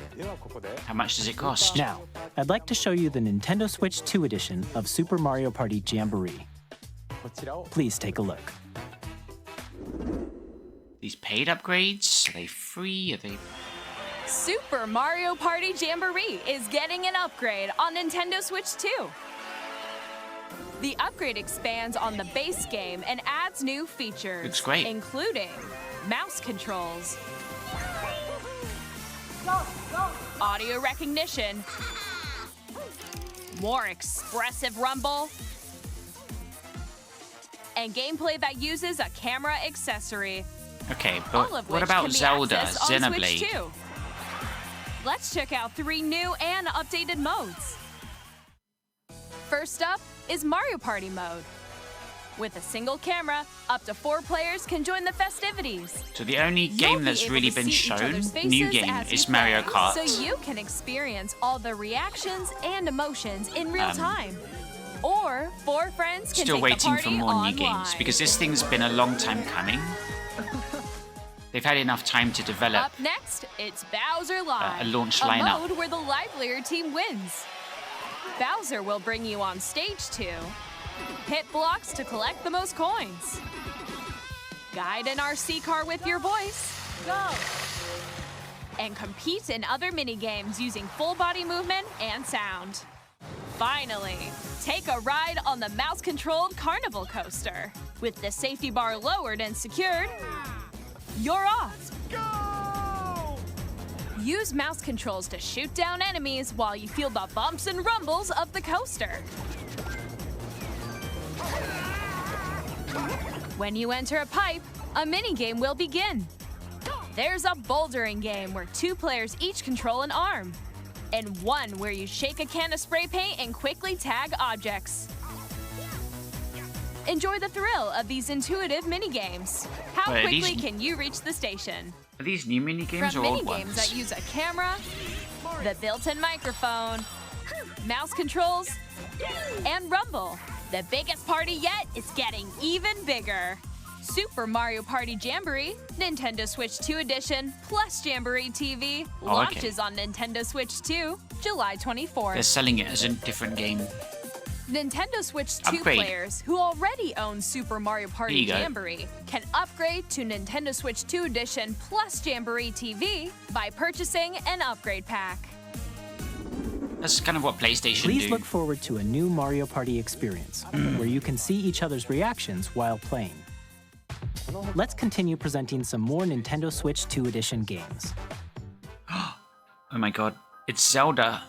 Speaker 1: How much does it cost?
Speaker 4: Now, I'd like to show you the Nintendo Switch 2 edition of Super Mario Party Jamboree. Please take a look.
Speaker 1: These paid upgrades? Are they free? Are they...
Speaker 9: Super Mario Party Jamboree is getting an upgrade on Nintendo Switch 2. The upgrade expands on the base game and adds new features,
Speaker 1: Looks great.
Speaker 9: including mouse controls, audio recognition, more expressive rumble, and gameplay that uses a camera accessory.
Speaker 1: Okay,
Speaker 9: All
Speaker 1: but
Speaker 9: of
Speaker 1: what
Speaker 9: which
Speaker 1: about
Speaker 9: can be
Speaker 1: Zelda,
Speaker 9: accessed on Switch
Speaker 1: Xenoblade?
Speaker 9: 2. Let's check out 3 new and updated modes. First up is Mario Party mode. With a single camera, up to 4 players can join the festivities.
Speaker 1: So the only
Speaker 9: You'll
Speaker 1: game
Speaker 9: be
Speaker 1: that's
Speaker 9: able
Speaker 1: really
Speaker 9: to
Speaker 1: been
Speaker 9: see each
Speaker 1: shown,
Speaker 9: other's faces
Speaker 1: new game,
Speaker 9: as you
Speaker 1: is Mario
Speaker 9: play,
Speaker 1: Kart.
Speaker 9: So you can experience all the reactions and emotions in real
Speaker 1: Um,
Speaker 9: time. Or 4 friends can
Speaker 1: Still
Speaker 9: take
Speaker 1: waiting
Speaker 9: the
Speaker 1: for
Speaker 9: party
Speaker 1: more
Speaker 9: online.
Speaker 1: new games because this thing's been a long time coming. They've had enough time to develop.
Speaker 9: Up next, it's Bowser Live,
Speaker 1: a launch
Speaker 9: a
Speaker 1: lineup.
Speaker 9: mode where the livelier team wins. Bowser will bring you on stage 2, hit blocks to collect the most coins, guide an RC car with your voice, go, and compete in other mini-games using full body movement and sound. Finally, take a ride on the mouse-controlled carnival coaster. With the safety bar lowered and secured, you're off. Go! Use mouse controls to shoot down enemies while you feel the bumps and rumbles of the coaster. When you enter a pipe, a mini-game will begin. There's a bouldering game where 2 players each control an arm, and one where you shake a can of spray paint and quickly tag objects. Enjoy the thrill of these intuitive mini-games. How
Speaker 1: Wait, are
Speaker 9: quickly
Speaker 1: these-
Speaker 9: can you reach the station?
Speaker 1: Are these new mini games
Speaker 9: From
Speaker 1: or old
Speaker 9: mini-games
Speaker 1: ones?
Speaker 9: that use a camera, the built-in microphone, mouse controls, and rumble. The biggest party yet is getting even bigger. Super Mario Party Jamboree, Nintendo Switch 2 Edition, plus Jamboree TV,
Speaker 1: Oh, okay.
Speaker 9: launches on Nintendo Switch 2, July 24th.
Speaker 1: They're selling it as a different game.
Speaker 9: Nintendo Switch 2
Speaker 1: Upgrade.
Speaker 9: players who already own Super Mario Party
Speaker 1: There you go.
Speaker 9: Jamboree can upgrade to Nintendo Switch 2 Edition plus Jamboree TV by purchasing an upgrade pack.
Speaker 1: That's kind of what PlayStation
Speaker 4: Please
Speaker 1: do.
Speaker 4: look forward to a new Mario Party experience, where you can see each other's reactions while playing. Let's continue presenting some more Nintendo Switch 2 Edition games.
Speaker 1: Oh my god, it's Zelda.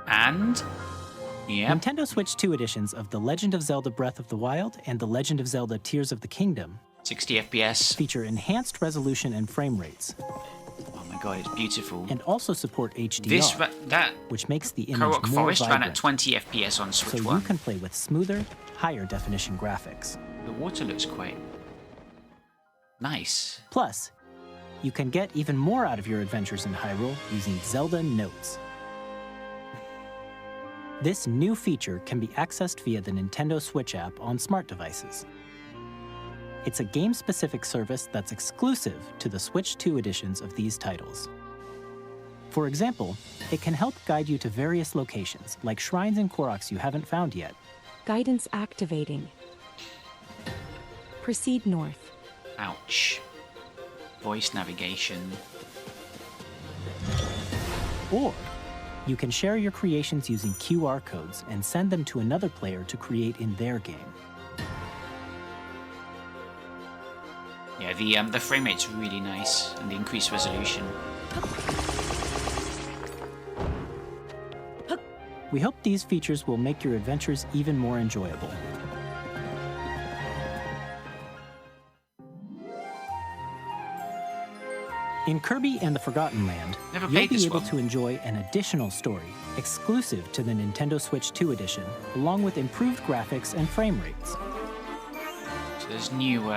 Speaker 1: And... yeah,
Speaker 4: Nintendo Switch 2 editions of The Legend of Zelda Breath of the Wild and The Legend of Zelda Tears of the Kingdom
Speaker 1: 60 FPS.
Speaker 4: feature enhanced resolution and frame rates,
Speaker 1: Oh my god, it's beautiful.
Speaker 4: and also support HDR,
Speaker 1: This, that
Speaker 4: which makes the image
Speaker 1: Korok
Speaker 4: more
Speaker 1: Forest ran at
Speaker 4: vibrant,
Speaker 1: 20 FPS on
Speaker 4: so
Speaker 1: Switch
Speaker 4: you
Speaker 1: 1.
Speaker 4: can play with smoother, higher definition graphics.
Speaker 1: The water looks quite nice.
Speaker 4: Plus, you can get even more out of your adventures in Hyrule using Zelda Notes. This new feature can be accessed via the Nintendo Switch app on smart devices. It's a game-specific service that's exclusive to the Switch 2 editions of these titles. For example, it can help guide you to various locations, like shrines and Koroks you haven't found yet.
Speaker 10: Guidance activating. Proceed north.
Speaker 1: Ouch. Voice navigation.
Speaker 4: Or you can share your creations using QR codes and send them to another player to create in their game.
Speaker 1: Yeah, the frame rate's really nice, and the increased resolution.
Speaker 4: We hope these features will make your adventures even more enjoyable. In Kirby and the Forgotten Land,
Speaker 1: Never
Speaker 4: you'll
Speaker 1: played
Speaker 4: be
Speaker 1: this
Speaker 4: able
Speaker 1: one.
Speaker 4: to enjoy an additional story exclusive to the Nintendo Switch 2 edition, along with improved graphics and frame rates.
Speaker 1: So there's new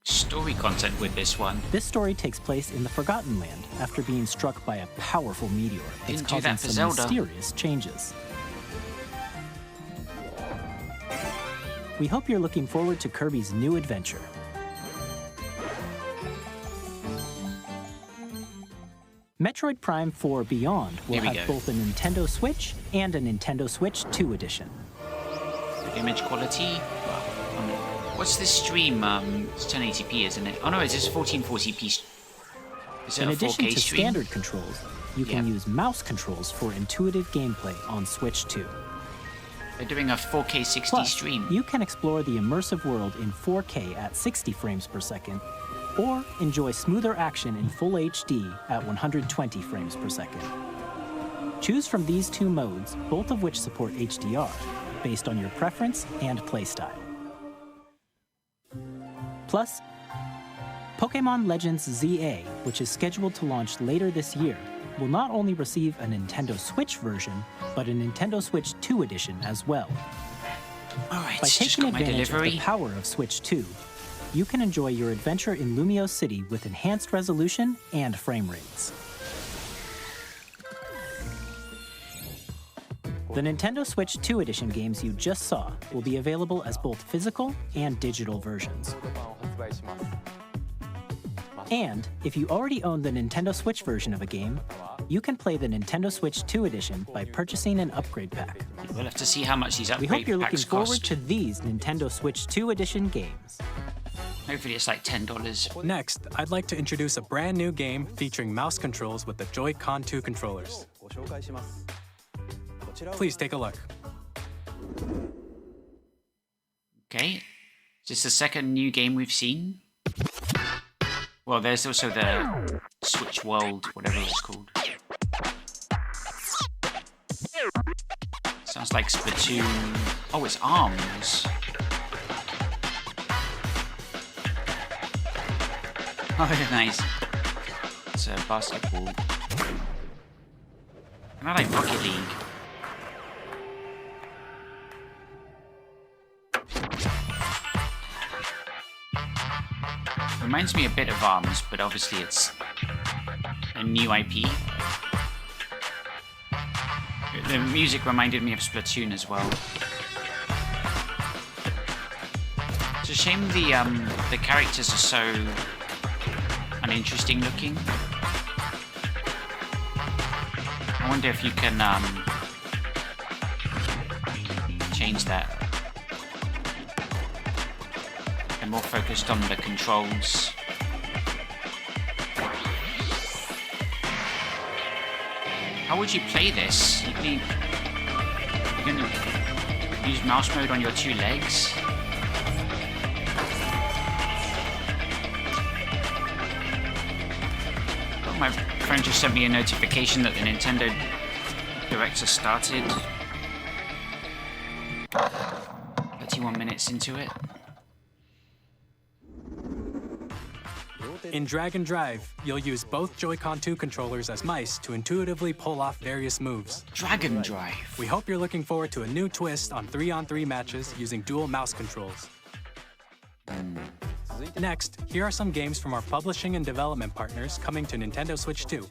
Speaker 1: story content with this one.
Speaker 4: This story takes place in the Forgotten Land after being struck by a powerful meteor that's
Speaker 1: Didn't do
Speaker 4: causing
Speaker 1: that for
Speaker 4: some
Speaker 1: Zelda.
Speaker 4: mysterious changes. We hope you're looking forward to Kirby's new adventure. Metroid Prime 4 Beyond will
Speaker 1: Here we
Speaker 4: have
Speaker 1: go.
Speaker 4: both a Nintendo Switch and a Nintendo Switch 2 edition.
Speaker 1: Image quality. What's this stream? It's 1080p, isn't it? Oh no, is this 1440p? Is it
Speaker 4: In
Speaker 1: a
Speaker 4: addition
Speaker 1: 4K
Speaker 4: to
Speaker 1: stream?
Speaker 4: standard controls, you can use mouse controls for intuitive gameplay on Switch 2.
Speaker 1: They're doing a 4K 60
Speaker 4: Plus,
Speaker 1: stream.
Speaker 4: you can explore the immersive world in 4K at 60 frames per second, or enjoy smoother action in Full HD at 120 frames per second. Choose from these two modes, both of which support HDR, based on your preference and playstyle. Plus, Pokémon Legends ZA, which is scheduled to launch later this year, will not only receive a Nintendo Switch version, but a Nintendo Switch 2 edition as well.
Speaker 1: Alright,
Speaker 4: By
Speaker 1: just
Speaker 4: taking
Speaker 1: got my
Speaker 4: advantage of
Speaker 1: delivery.
Speaker 4: the power of Switch 2, you can enjoy your adventure in Lumio City with enhanced resolution and frame rates. The Nintendo Switch 2 edition games you just saw will be available as both physical and digital versions. And if you already own the Nintendo Switch version of a game, you can play the Nintendo Switch 2 edition by purchasing an upgrade pack.
Speaker 1: We'll have to see how much these
Speaker 4: We
Speaker 1: upgrade
Speaker 4: hope you're looking
Speaker 1: packs
Speaker 4: forward
Speaker 1: cost.
Speaker 4: to these Nintendo Switch 2 edition games.
Speaker 1: Hopefully it's like $10.
Speaker 3: Next, I'd like to introduce a brand new game featuring mouse controls with the Joy-Con 2 controllers. Please take a look.
Speaker 1: Okay. Is this the second new game we've seen? Well, there's also the Switch World, whatever it's called. Sounds like Splatoon. Oh, it's ARMS. Oh, nice. It's a basketball. And I like Rocket League. Reminds me a bit of ARMS, but obviously it's a new IP. The music reminded me of Splatoon as well. It's a shame the characters are so uninteresting looking. I wonder if you can change that. They're more focused on the controls. How would you play this? You're gonna use mouse mode on your two legs? Oh, my friend just sent me a notification that the Nintendo Direct has started. 31 minutes into it.
Speaker 3: In Drag and Drive, you'll use both Joy-Con 2 controllers as mice to intuitively pull off various moves.
Speaker 1: Dragon Drive.
Speaker 3: We hope you're looking forward to a new twist on 3-on-3 matches using dual mouse controls. Next, here are some games from our publishing and development partners coming to Nintendo Switch 2.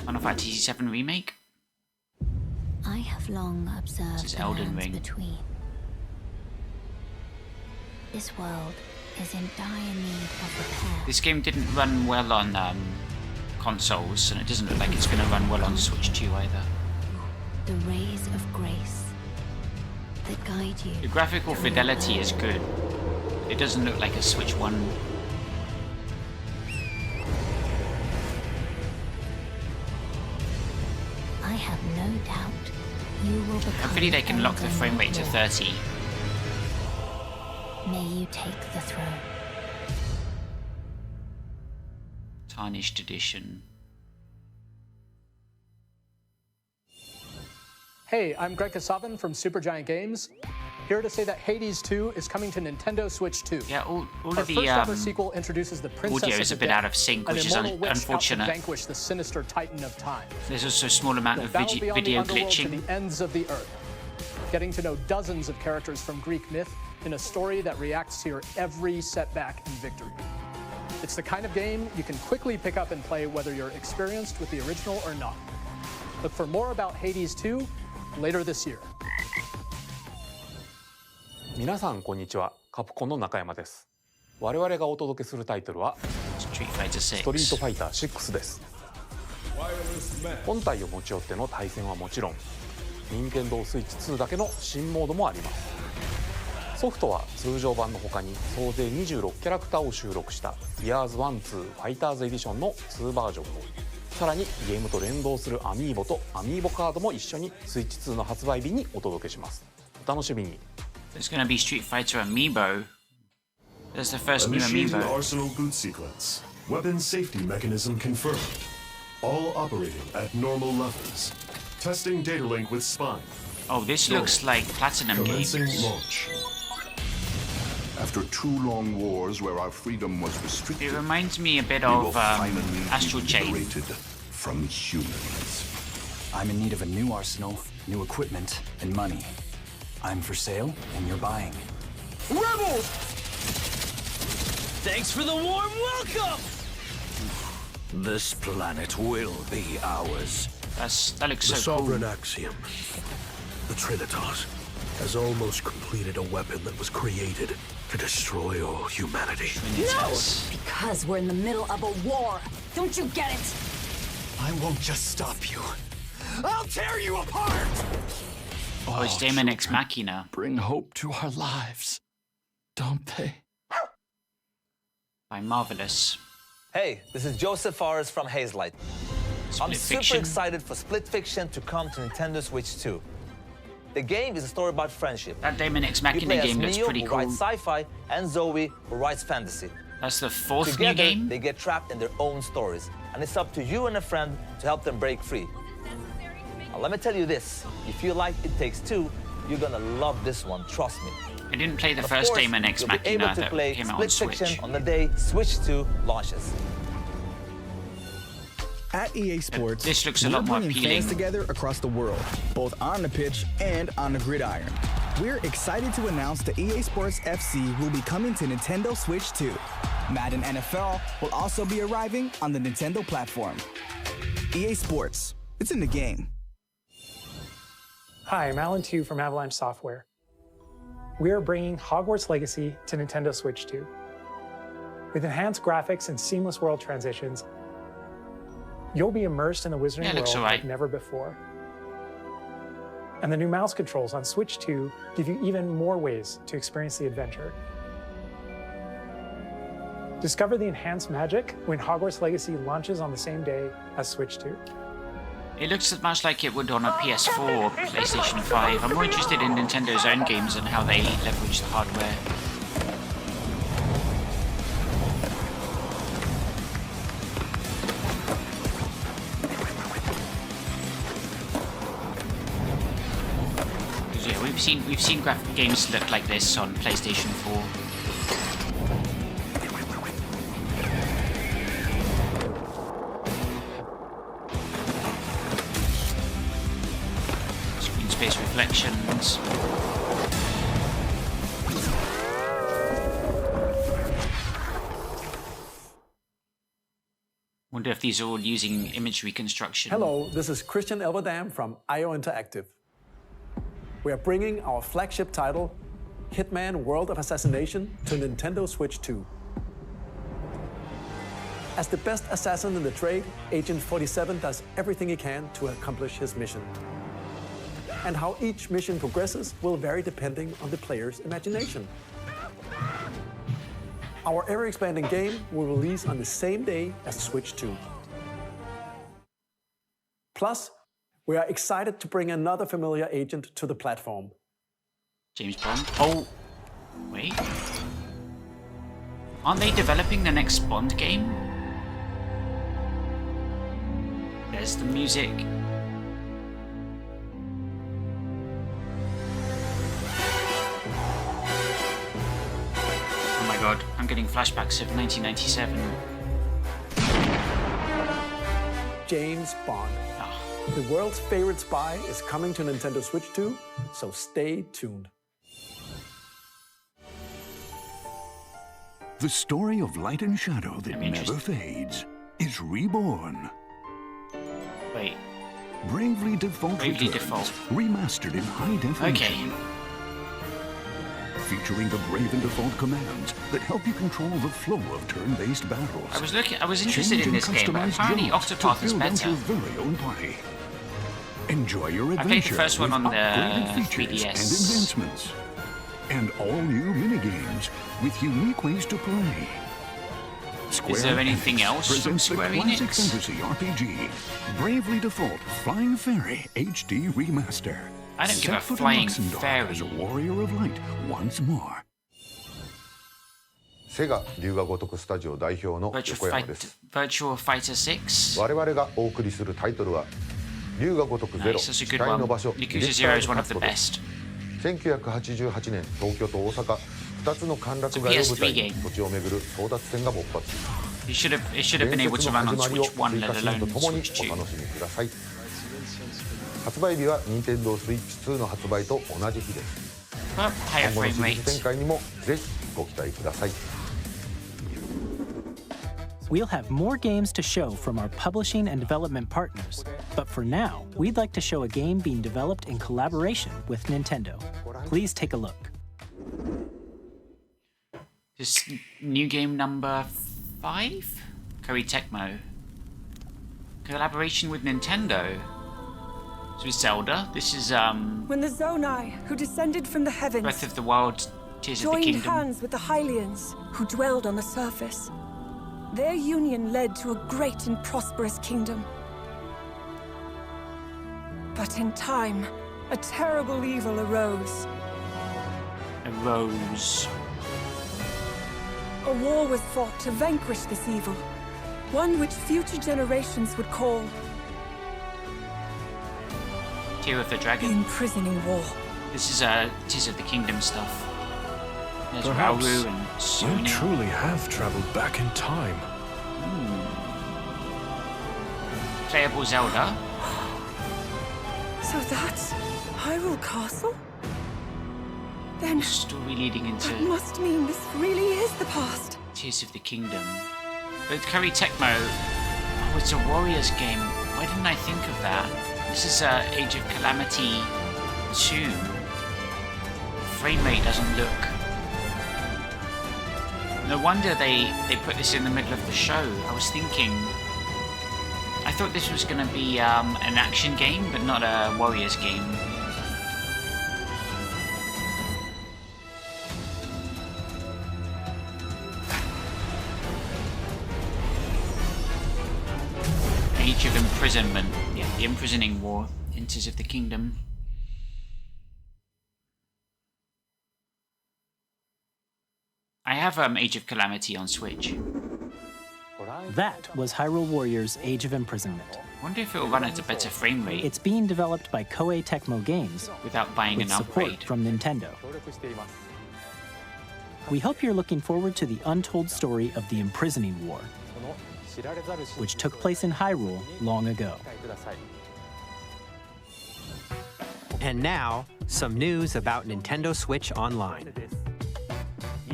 Speaker 1: Final Fantasy VII Remake?
Speaker 11: I have long
Speaker 1: This
Speaker 11: observed
Speaker 1: is
Speaker 11: the
Speaker 1: Elden
Speaker 11: lands
Speaker 1: Ring.
Speaker 11: between. This world is in dire need of repair.
Speaker 1: This game didn't run well on consoles, and it doesn't look like it's going to run well on Switch 2 either.
Speaker 11: The rays of grace that guide you.
Speaker 1: The graphical fidelity is good. It doesn't look like a Switch 1.
Speaker 11: I have no doubt you will become.
Speaker 1: Hopefully they can lock the frame rate to 30.
Speaker 11: May you take the throne.
Speaker 1: Tarnished edition.
Speaker 12: Hey, I'm Greg Kasavin from Supergiant Games. Here to say that Hades 2 is coming to Nintendo Switch 2.
Speaker 1: Yeah, all
Speaker 12: Our
Speaker 1: of the
Speaker 12: first ever sequel introduces the Princess
Speaker 1: audio
Speaker 12: of
Speaker 1: is a
Speaker 12: the
Speaker 1: bit
Speaker 12: Dead,
Speaker 1: out of sync, which
Speaker 12: an
Speaker 1: is
Speaker 12: immortal witch out to
Speaker 1: unfortunate.
Speaker 12: vanquish the sinister titan of time.
Speaker 1: There's also a small amount of
Speaker 12: Battle beyond the
Speaker 1: video
Speaker 12: underworld to
Speaker 1: glitching.
Speaker 12: the ends of the earth, getting to know dozens of characters from Greek myth in a story that reacts to your every setback and victory. It's the kind of game you can quickly pick up and play whether you're experienced with the original or not. Look for more about Hades 2 later this year.
Speaker 13: 皆さんこんにちは。カプコンの中山です。我々がお届けするタイトルはストリートファイター6です。本体を持ち寄っての対戦はもちろん、任天堂スイッチ2だけの新モードもあります。ソフトは通常版の他に総勢26キャラクターを収録した Years 1-2 ファイターズエディションの2バージョンと、さらにゲームと連動するアミーボとアミーボカードも一緒にスイッチ2の発売日にお届けします。お楽しみに。
Speaker 1: There's going to be Street Fighter Amiibo. There's the first new
Speaker 14: Initiating
Speaker 1: Amiibo.
Speaker 14: Arsenal boot sequence. Weapon safety mechanism confirmed. All operating at normal levels. Testing data link with spine.
Speaker 1: Oh, this looks like Platinum
Speaker 14: Commencing
Speaker 1: games.
Speaker 14: launch. After 2 long wars where our freedom was restricted,
Speaker 1: It reminds me a bit
Speaker 14: we will
Speaker 1: of
Speaker 14: finally
Speaker 1: Astral
Speaker 14: be
Speaker 1: Chain.
Speaker 14: liberated from humans.
Speaker 15: I'm in need of a new arsenal, new equipment, and money. I'm for sale, and you're buying.
Speaker 16: Rebels! Thanks for the warm welcome!
Speaker 17: This planet will be ours.
Speaker 1: That looks
Speaker 17: the
Speaker 1: so cool.
Speaker 17: Sovereign Axiom, the Trinitas, has almost completed a weapon that was created to destroy all humanity.
Speaker 18: No! Because we're in the middle of a war. Don't you get it?
Speaker 15: I won't just stop you. I'll tear you apart!
Speaker 1: Oh, it's Daemon X Machina.
Speaker 15: Bring hope to our lives, don't they?
Speaker 1: By Marvelous.
Speaker 19: Hey, this is Joseph Fares from Hazelight. I'm super excited for Split Fiction to come to Nintendo Switch 2. The game is a story about friendship.
Speaker 1: That Daemon X Machina game looks pretty
Speaker 19: who
Speaker 1: cool.
Speaker 19: writes sci-fi, and Zoe, who writes fantasy.
Speaker 1: That's the fourth
Speaker 19: Together,
Speaker 1: new game?
Speaker 19: They get trapped in their own stories, and it's up to you and a friend to help them break free. Now, let me tell you this, if you like It Takes Two, you're gonna love this one, trust me.
Speaker 1: I didn't play the first Daemon X Machina
Speaker 19: you'll be able to
Speaker 1: that
Speaker 19: play
Speaker 1: came out on
Speaker 19: Split
Speaker 1: Switch.
Speaker 19: Fiction on the day Switch 2 launches.
Speaker 20: At EA Sports,
Speaker 1: This looks a lot more
Speaker 20: bringing
Speaker 1: appealing.
Speaker 20: fans together across the world, both on the pitch and on the gridiron. We're excited to announce that EA Sports FC will be coming to Nintendo Switch 2. Madden NFL will also be arriving on the Nintendo platform. EA Sports, it's in the game.
Speaker 21: Hi, I'm Alan Tu from Avalanche Software. We are bringing Hogwarts Legacy to Nintendo Switch 2. With enhanced graphics and seamless world transitions, you'll be immersed in the Wizarding
Speaker 1: looks
Speaker 21: World
Speaker 1: alright.
Speaker 21: like never before. And the new mouse controls on Switch 2 give you even more ways to experience the adventure. Discover the enhanced magic when Hogwarts Legacy launches on the same day as Switch 2.
Speaker 1: It looks as much like it would on a PS4 or PlayStation 5. I'm more interested in Nintendo's own games and how they leverage the hardware. Yeah, we've seen graphic games look like this on PlayStation 4. Screen space reflections. Wonder if these are all using image reconstruction.
Speaker 22: Hello, this is Christian Elverdam from IO Interactive. We are bringing our flagship title, Hitman World of Assassination, to Nintendo Switch 2. As the best assassin in the trade, Agent 47 does everything he can to accomplish his mission. And how each mission progresses will vary depending on the player's imagination. Our ever-expanding game will release on the same day as Switch 2. Plus, we are excited to bring another familiar agent to the platform.
Speaker 1: James Bond. Oh, wait. Aren't they developing the next Bond game? There's the music. Oh my god, I'm getting flashbacks of 1997.
Speaker 22: James Bond. The world's favorite spy is coming to Nintendo Switch 2, so stay tuned.
Speaker 7: The story of light and shadow that never fades is reborn.
Speaker 1: Wait.
Speaker 7: Bravely Default Returns, remastered in high definition.
Speaker 1: Okay.
Speaker 7: Featuring the Brave and Default commands that help you control the flow of turn-based battles.
Speaker 1: I was interested in this game, but apparently Octopath is better.
Speaker 7: Your very own party. Enjoy your
Speaker 1: I played the
Speaker 7: adventure
Speaker 1: first one
Speaker 7: with
Speaker 1: on the
Speaker 7: upgraded features
Speaker 1: 3DS.
Speaker 7: and advancements. And all new minigames with unique ways to play.
Speaker 1: Is there anything else from
Speaker 7: presents
Speaker 1: Square
Speaker 7: the classic
Speaker 1: Enix?
Speaker 7: fantasy RPG, Bravely Default Flying Fairy HD Remaster.
Speaker 1: I don't give a
Speaker 7: Set foot in
Speaker 1: flying
Speaker 7: Luxembourg
Speaker 1: fairy.
Speaker 7: as a warrior of light once more.
Speaker 8: セガ龍が如くスタジオ代表の横山です。
Speaker 1: Virtual Fighter 6.
Speaker 8: 我々がお送りするタイトルは龍が如くゼロ
Speaker 1: Nice, that's a
Speaker 8: 機
Speaker 1: good
Speaker 8: 械
Speaker 1: one.
Speaker 8: の場所
Speaker 1: Yakuza Zero is one of the best.
Speaker 8: 1988年東京と大阪2つの歓楽街を舞台に土地を巡る争奪戦が勃発。
Speaker 1: It should have been able to run on
Speaker 8: 伝説の
Speaker 1: Switch 1,
Speaker 8: 始まりを追加
Speaker 1: let
Speaker 8: シーン
Speaker 1: alone
Speaker 8: とともに
Speaker 1: Switch 2.
Speaker 8: お楽しみください。発売日は Nintendo Switch 2の発売と同じ日です。
Speaker 1: But higher
Speaker 8: 今後の
Speaker 1: frame
Speaker 8: シリーズ
Speaker 1: rate.
Speaker 8: 展開にもぜひご期待ください。
Speaker 4: We'll have more games to show from our publishing and development partners, but for now, we'd like to show a game being developed in collaboration with Nintendo. Please take a look.
Speaker 1: This new game number 5? Koei Tecmo. Collaboration with Nintendo. So it's Zelda. This is
Speaker 23: When the Zonai, who descended from the heavens,
Speaker 1: Breath of the Wild, Tears of the
Speaker 23: joined
Speaker 1: Kingdom.
Speaker 23: hands with the Hylians, who dwelled on the surface, their union led to a great and prosperous kingdom. But in time, a terrible evil arose. A war was fought to vanquish this evil, one which future generations would call
Speaker 1: Tear of the
Speaker 23: the
Speaker 1: Dragon.
Speaker 23: Imprisoning War.
Speaker 1: This is Tears of the Kingdom stuff. There's
Speaker 17: Perhaps
Speaker 1: Rauru and
Speaker 17: you
Speaker 1: Sonia.
Speaker 17: truly have traveled back in time.
Speaker 1: Playable Zelda.
Speaker 23: So that's Hyrule Castle? Then
Speaker 1: story leading
Speaker 23: that
Speaker 1: into
Speaker 23: must mean this really is the past.
Speaker 1: Tears of the Kingdom. But Koei Tecmo, oh, it's a Warriors game. Why didn't I think of that? This is Age of Calamity 2. Frame rate doesn't look. No wonder they put this in the middle of the show. I was thinking. I thought this was going to be an action game, but not a Warriors game. Age of Imprisonment. Yeah, the Imprisoning War. Tears of the Kingdom. I have Age of Calamity on Switch.
Speaker 4: That was Hyrule Warriors Age of Imprisonment.
Speaker 1: Wonder if it'll run at a better frame rate
Speaker 4: It's being developed by Koei Tecmo Games
Speaker 1: without buying
Speaker 4: with
Speaker 1: an
Speaker 4: support
Speaker 1: upgrade.
Speaker 4: from Nintendo. We hope you're looking forward to the untold story of the Imprisoning War, which took place in Hyrule long ago.
Speaker 5: And now, some news about Nintendo Switch Online.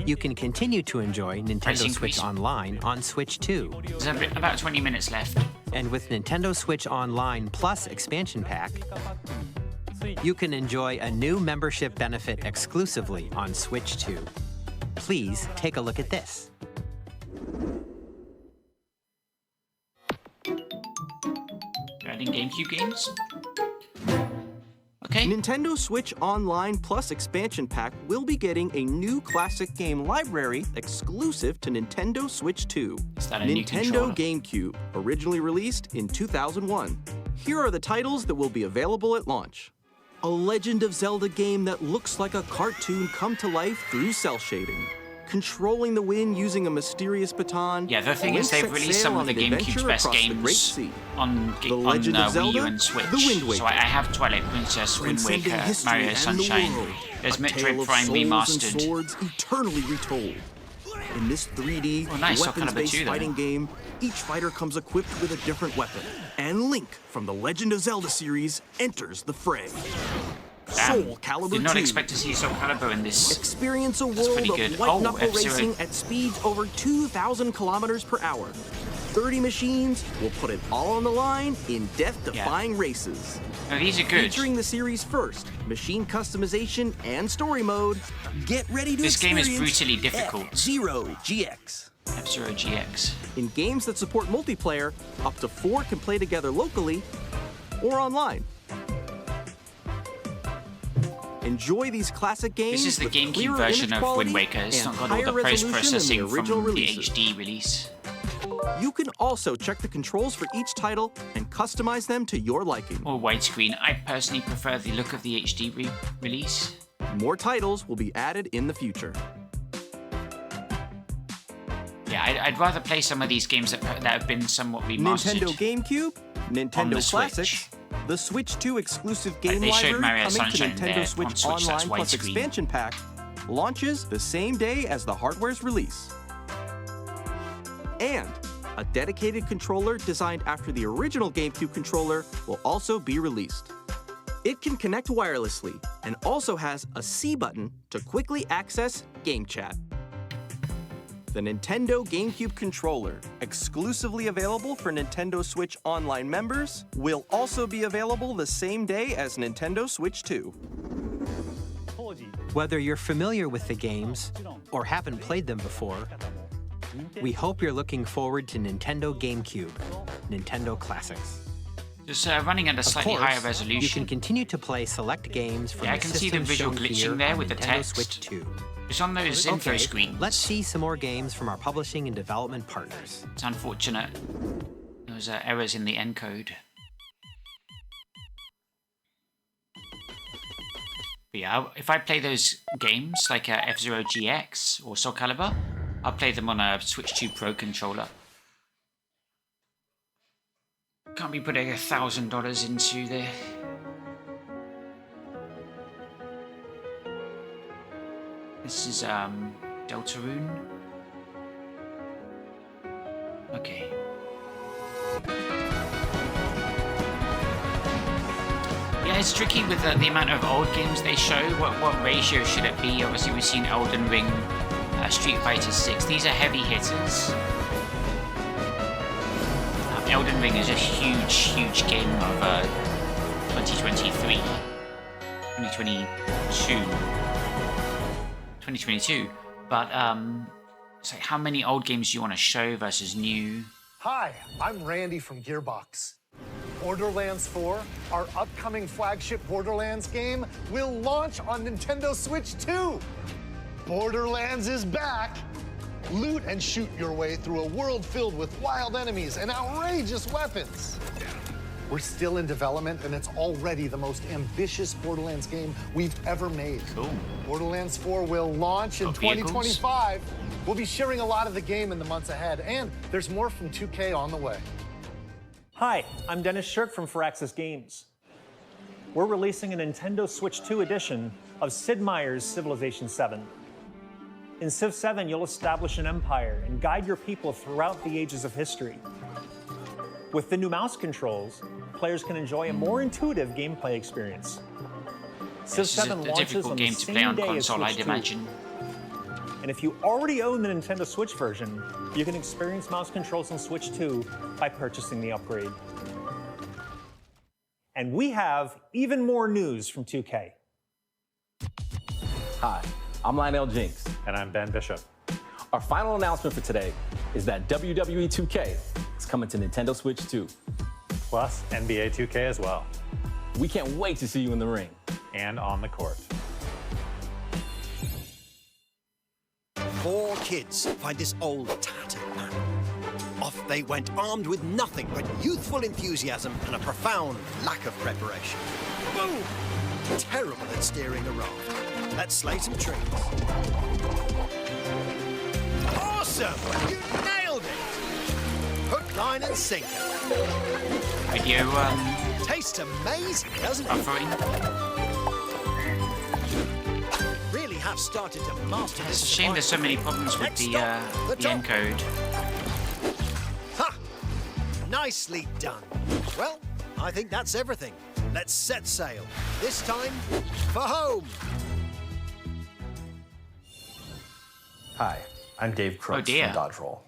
Speaker 5: You can continue to enjoy Nintendo Switch Online on Switch 2.
Speaker 1: There's about 20 minutes left.
Speaker 5: And with Nintendo Switch Online Plus expansion pack, you can enjoy a new membership benefit exclusively on Switch 2. Please take a look at this.
Speaker 1: getting GameCube games. Okay.
Speaker 2: Nintendo Switch Online Plus Expansion Pack will be getting a new classic game library exclusive to Nintendo Switch 2.
Speaker 1: Is that a new
Speaker 2: Nintendo
Speaker 1: controller?
Speaker 2: GameCube, originally released in 2001. Here are the titles that will be available at launch. A Legend of Zelda game that looks like a cartoon come to life through cell shading. Controlling the wind using a mysterious baton.
Speaker 1: Yeah, the thing is they've released some of the GameCube's best games on Wii U and Switch. So I have Twilight Princess, Wind Waker, Mario Sunshine. There's Metroid Prime Remastered.
Speaker 2: Swords eternally retold. In this 3D, weapons-based fighting game, each fighter comes equipped with a different weapon. And Link from the Legend of Zelda series enters the fray. Soul Calibur 2.
Speaker 1: Did not expect to see Soul Calibur in this.
Speaker 2: Experience a world of white-knuckle racing at speeds over 2,000 kilometers per hour. 30 machines will put it all on the line in death-defying races.
Speaker 1: Now, these are good.
Speaker 2: Featuring the series' first machine customization and story mode, get ready to
Speaker 1: This game is
Speaker 2: experience
Speaker 1: brutally difficult.
Speaker 2: F-Zero GX.
Speaker 1: F-Zero GX.
Speaker 2: In games that support multiplayer, up to 4 can play together locally or online. Enjoy these classic games.
Speaker 1: This is the
Speaker 2: with
Speaker 1: GameCube
Speaker 2: clearer
Speaker 1: version
Speaker 2: image
Speaker 1: of
Speaker 2: quality
Speaker 1: Wind Waker. It's
Speaker 2: and
Speaker 1: not got all the
Speaker 2: higher resolution
Speaker 1: post-processing
Speaker 2: than
Speaker 1: from
Speaker 2: original
Speaker 1: the
Speaker 2: releases.
Speaker 1: HD release.
Speaker 2: You can also check the controls for each title and customize them to your liking.
Speaker 1: Or widescreen. I personally prefer the look of the HD release.
Speaker 2: More titles will be added in the future.
Speaker 1: Yeah, I'd rather play some of these games that have been somewhat remastered.
Speaker 2: Nintendo GameCube, Nintendo Classics,
Speaker 1: Switch.
Speaker 2: the Switch 2 exclusive game
Speaker 1: They showed
Speaker 2: library
Speaker 1: Mario
Speaker 2: coming to
Speaker 1: Sunshine there
Speaker 2: Nintendo
Speaker 1: on
Speaker 2: Switch
Speaker 1: Switch, that's
Speaker 2: Online Plus
Speaker 1: widescreen.
Speaker 2: Expansion Pack, launches the same day as the hardware's release. And a dedicated controller designed after the original GameCube controller will also be released. It can connect wirelessly and also has a C button to quickly access Game Chat. The Nintendo GameCube controller, exclusively available for Nintendo Switch Online members, will also be available the same day as Nintendo Switch 2.
Speaker 5: Whether you're familiar with the games or haven't played them before, we hope you're looking forward to Nintendo GameCube, Nintendo Classics.
Speaker 1: Just running at a slightly higher resolution.
Speaker 5: You can continue to play select games from
Speaker 1: Yeah, I
Speaker 5: the
Speaker 1: can see the
Speaker 5: systems
Speaker 1: visual
Speaker 5: shown
Speaker 1: glitching
Speaker 5: here
Speaker 1: there
Speaker 5: on
Speaker 1: with the
Speaker 5: Nintendo
Speaker 1: text.
Speaker 5: Switch 2.
Speaker 1: It's on those info screens.
Speaker 5: Let's see some more games from our publishing and development partners.
Speaker 1: It's unfortunate. There was errors in the encode. But yeah, if I play those games like F-Zero GX or Soul Calibur, I'll play them on a Switch 2 Pro controller. Can't be putting $1,000 into the... This is Deltarune. Okay. Yeah, it's tricky with the amount of old games they show. What ratio should it be? Obviously, we've seen Elden Ring, Street Fighter 6. These are heavy hitters. Elden Ring is a huge, huge game of 2023, 2022. But it's like, how many old games do you want to show versus new?
Speaker 6: Hi, I'm Randy from Gearbox. Borderlands 4, our upcoming flagship Borderlands game, will launch on Nintendo Switch 2. Borderlands is back. Loot and shoot your way through a world filled with wild enemies and outrageous weapons. We're still in development, and it's already the most ambitious Borderlands game we've ever made.
Speaker 1: Cool.
Speaker 6: Borderlands 4 will launch in 2025. We'll be sharing a lot of the game in the months ahead, and there's more from 2K on the way.
Speaker 9: Hi, I'm Dennis Shirk from Firaxis Games. We're releasing a Nintendo Switch 2 edition of Sid Meier's Civilization 7. In Civ 7, you'll establish an empire and guide your people throughout the ages of history. With the new mouse controls, players can enjoy a more intuitive gameplay experience. Civ 7 launches on the same day as Switch 2. And if you already own the Nintendo Switch version, you can experience mouse controls on Switch 2 by purchasing the upgrade. And we have even more news from 2K.
Speaker 24: Hi, I'm Lionel Jinks.
Speaker 9: And I'm Ben Bishop.
Speaker 24: Our final announcement for today is that WWE 2K is coming to Nintendo Switch 2.
Speaker 9: plus NBA 2K as well.
Speaker 24: We can't wait to see you in the ring.
Speaker 9: And on the court.
Speaker 3: 4 kids find this old tattered man. Off they went, armed with nothing but youthful enthusiasm and a profound lack of preparation. Boom! Terrible at steering a raft. Let's slay some trees. Awesome! You nailed it! Hook, line, and sinker.
Speaker 1: Video,
Speaker 3: Tastes amazing, doesn't it? Really have started to master
Speaker 1: It's
Speaker 3: this.
Speaker 1: a shame there's so many problems with the encode.
Speaker 3: Ha! Nicely done. Well, I think that's everything. Let's set sail. This time, for home.
Speaker 10: Hi, I'm Dave Crooks from Dodge Roll.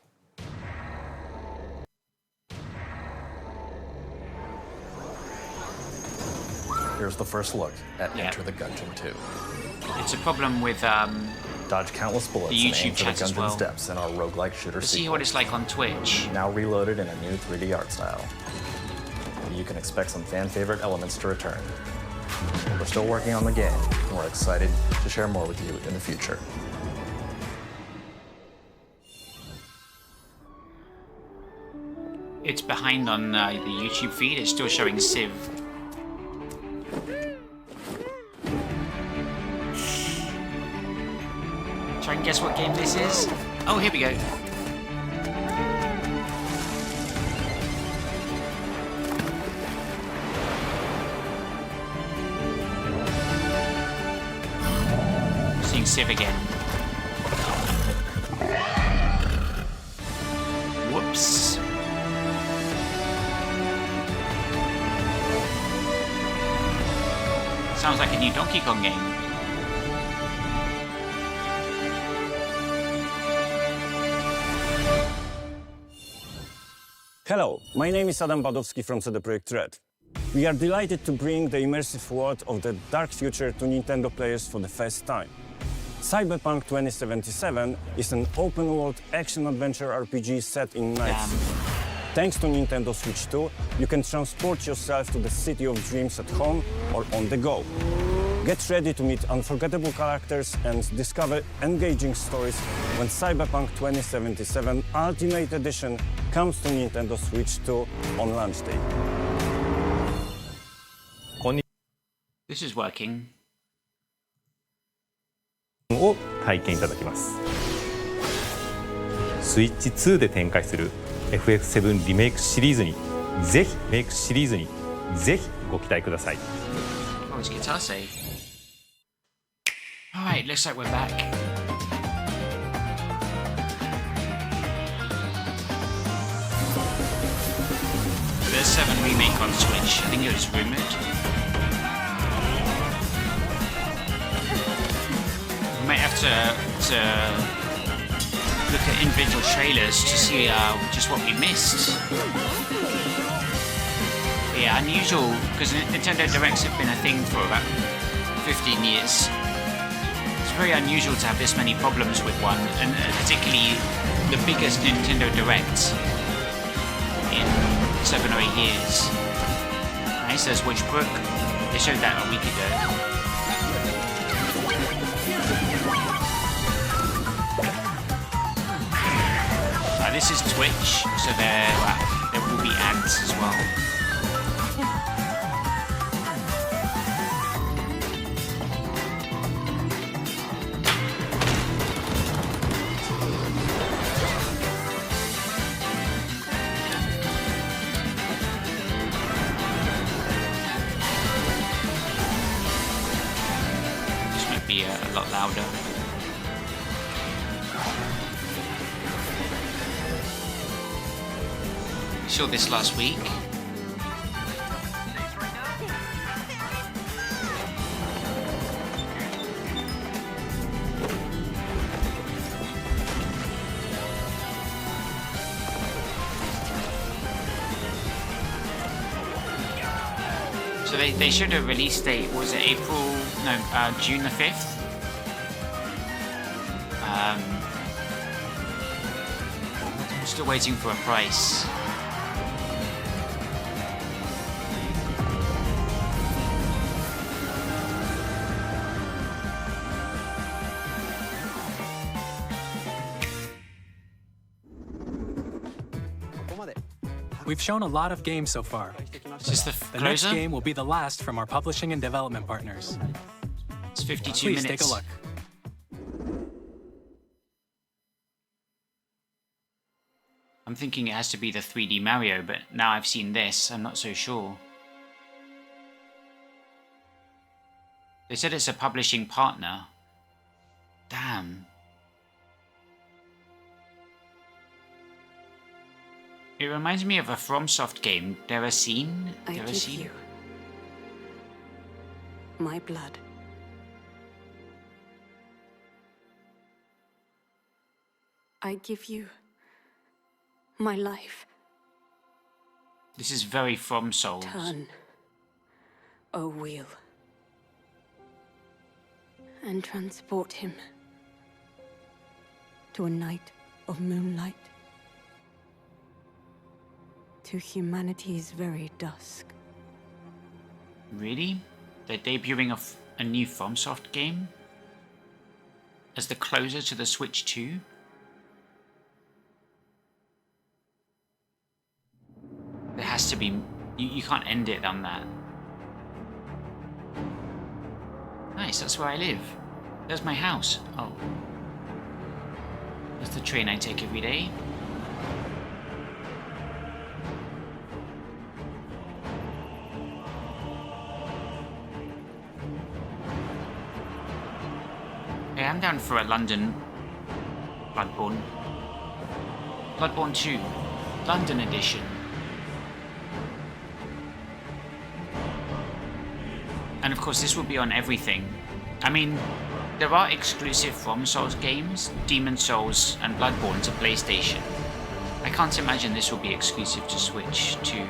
Speaker 10: Here's the first look at Enter the Gungeon 2.
Speaker 1: It's a problem with
Speaker 10: dodge countless bullets
Speaker 1: the
Speaker 10: and
Speaker 1: YouTube
Speaker 10: aim for the
Speaker 1: chat as
Speaker 10: Gungeon
Speaker 1: well.
Speaker 10: steps in our roguelike shooter
Speaker 1: Let's see
Speaker 10: sequel.
Speaker 1: what it's like on Twitch.
Speaker 10: Now reloaded in a new 3D art style. You can expect some fan favorite elements to return. We're still working on the game, and we're excited to share more with you in the future.
Speaker 1: It's behind on the YouTube feed. It's still showing Civ. Try and guess what game this is. Oh, here we go. Seeing Civ again. Whoops. Sounds like a new Donkey Kong game.
Speaker 11: Hello, my name is Adam Badowski from CD Projekt Red. We are delighted to bring the immersive world of the dark future to Nintendo players for the first time. Cyberpunk 2077 is an open-world action-adventure RPG set in nights. Thanks to Nintendo Switch 2, you can transport yourself to the city of dreams at home or on the go. Get ready to meet unforgettable characters and discover engaging stories when Cyberpunk 2077 Ultimate Edition comes to Nintendo Switch 2 on launch day.
Speaker 1: This is working.
Speaker 12: を体験いただきます。スイッチ2で展開する FF7 リメイクシリーズにぜひご期待ください。
Speaker 1: Oh, it's guitar save. Alright, looks like we're back. There's 7 remake on Switch. I think it was rumored. We might have to look at individual trailers to see just what we missed. But yeah, unusual, because Nintendo Directs have been a thing for about 15 years. It's very unusual to have this many problems with one, and particularly the biggest Nintendo Direct in 7 or 8 years. Nice, there's Witchbrook. They showed that a week ago. This is Twitch, so there will be ads as well. This might be a lot louder. Saw this last week. So they showed a release date. Was it June the 5th? I'm still waiting for a price.
Speaker 13: We've shown a lot of games so far.
Speaker 1: Is this
Speaker 13: the next game will be the last from our publishing and development partners.
Speaker 1: It's 52
Speaker 13: minutes.
Speaker 1: minutes.
Speaker 13: Please take a look.
Speaker 1: I'm thinking it has to be the 3D Mario, but now I've seen this, I'm not so sure. They said it's a publishing partner. Damn. It reminds me of a FromSoft game, Deracine.
Speaker 14: I give you my blood. I give you my life.
Speaker 1: This is very From Souls.
Speaker 14: Turn, O wheel, and transport him to a night of moonlight, to humanity's very dusk.
Speaker 1: Really? They're debuting a new FromSoft game? As the closer to the Switch 2? There has to be... You can't end it on that. Nice, that's where I live. There's my house. Oh. That's the train I take every day. Hey, I'm down for a London Bloodborne. Bloodborne 2, London edition. And of course this will be on everything. I mean, there are exclusive From Souls games, Demon Souls and Bloodborne to PlayStation. I can't imagine this will be exclusive to Switch 2.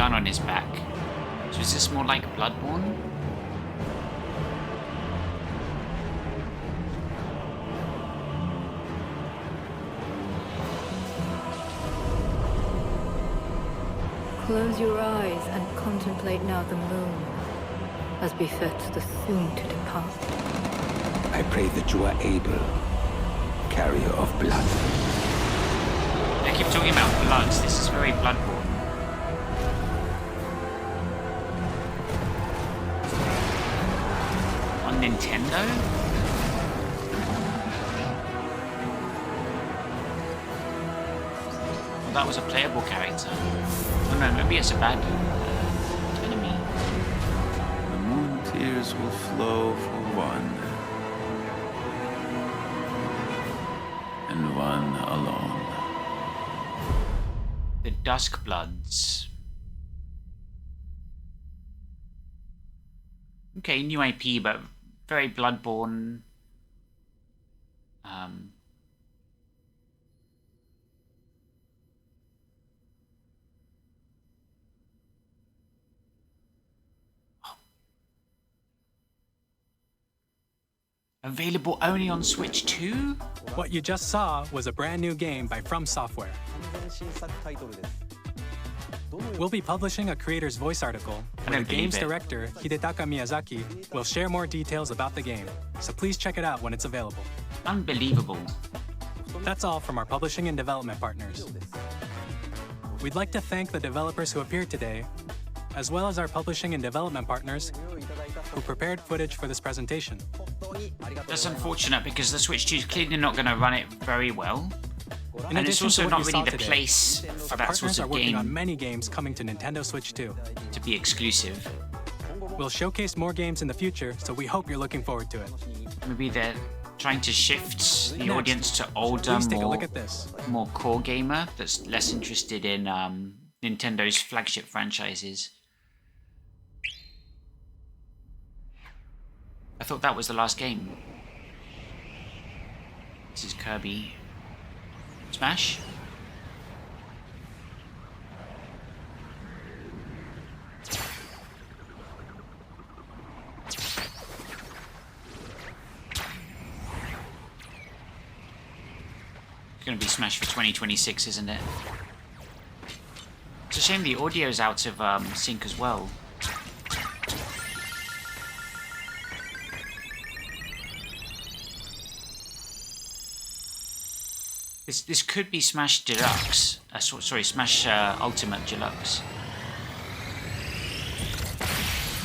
Speaker 1: On his back. So is this more like Bloodborne?
Speaker 16: Close your eyes and contemplate now the moon, as befits the soon to depart.
Speaker 18: I pray that you are able, carrier of blood.
Speaker 1: They keep talking about bloods. This is very Bloodborne. Nintendo? Well, that was a playable character. Oh no, maybe it's a bad enemy.
Speaker 25: The moon tears will flow for one. And one alone.
Speaker 1: The Dusk Bloods. Okay, new IP, but very Bloodborne. Available only on Switch 2?
Speaker 13: What you just saw was a brand new game by From Software. We'll be publishing a creator's voice article where the game's director, Hidetaka Miyazaki, will share more details about the game, so please check it out when it's available.
Speaker 1: Unbelievable.
Speaker 13: That's all from our publishing and development partners. We'd like to thank the developers who appeared today, as well as our publishing and development partners who prepared footage for this presentation.
Speaker 1: That's unfortunate because the Switch 2 is clearly not going to run it very well.
Speaker 13: In
Speaker 1: it's also
Speaker 13: to
Speaker 1: not
Speaker 13: what you
Speaker 1: really
Speaker 13: saw
Speaker 1: the
Speaker 13: today,
Speaker 1: place for
Speaker 13: our
Speaker 1: that
Speaker 13: partners
Speaker 1: sort
Speaker 13: are
Speaker 1: of
Speaker 13: working
Speaker 1: game
Speaker 13: on many games coming to Nintendo Switch 2.
Speaker 1: to be exclusive.
Speaker 13: We'll showcase more games in the future, so we hope you're looking forward to it.
Speaker 1: Maybe they're trying to shift the
Speaker 13: Next,
Speaker 1: audience to older,
Speaker 13: please take a look at this.
Speaker 1: more core gamer that's less interested in Nintendo's flagship franchises. I thought that was the last game. This is Kirby. Smash? It's going to be Smash for 2026, isn't it? It's a shame the audio's out of sync as well. This could be Smash Deluxe. Sorry, Smash Ultimate Deluxe.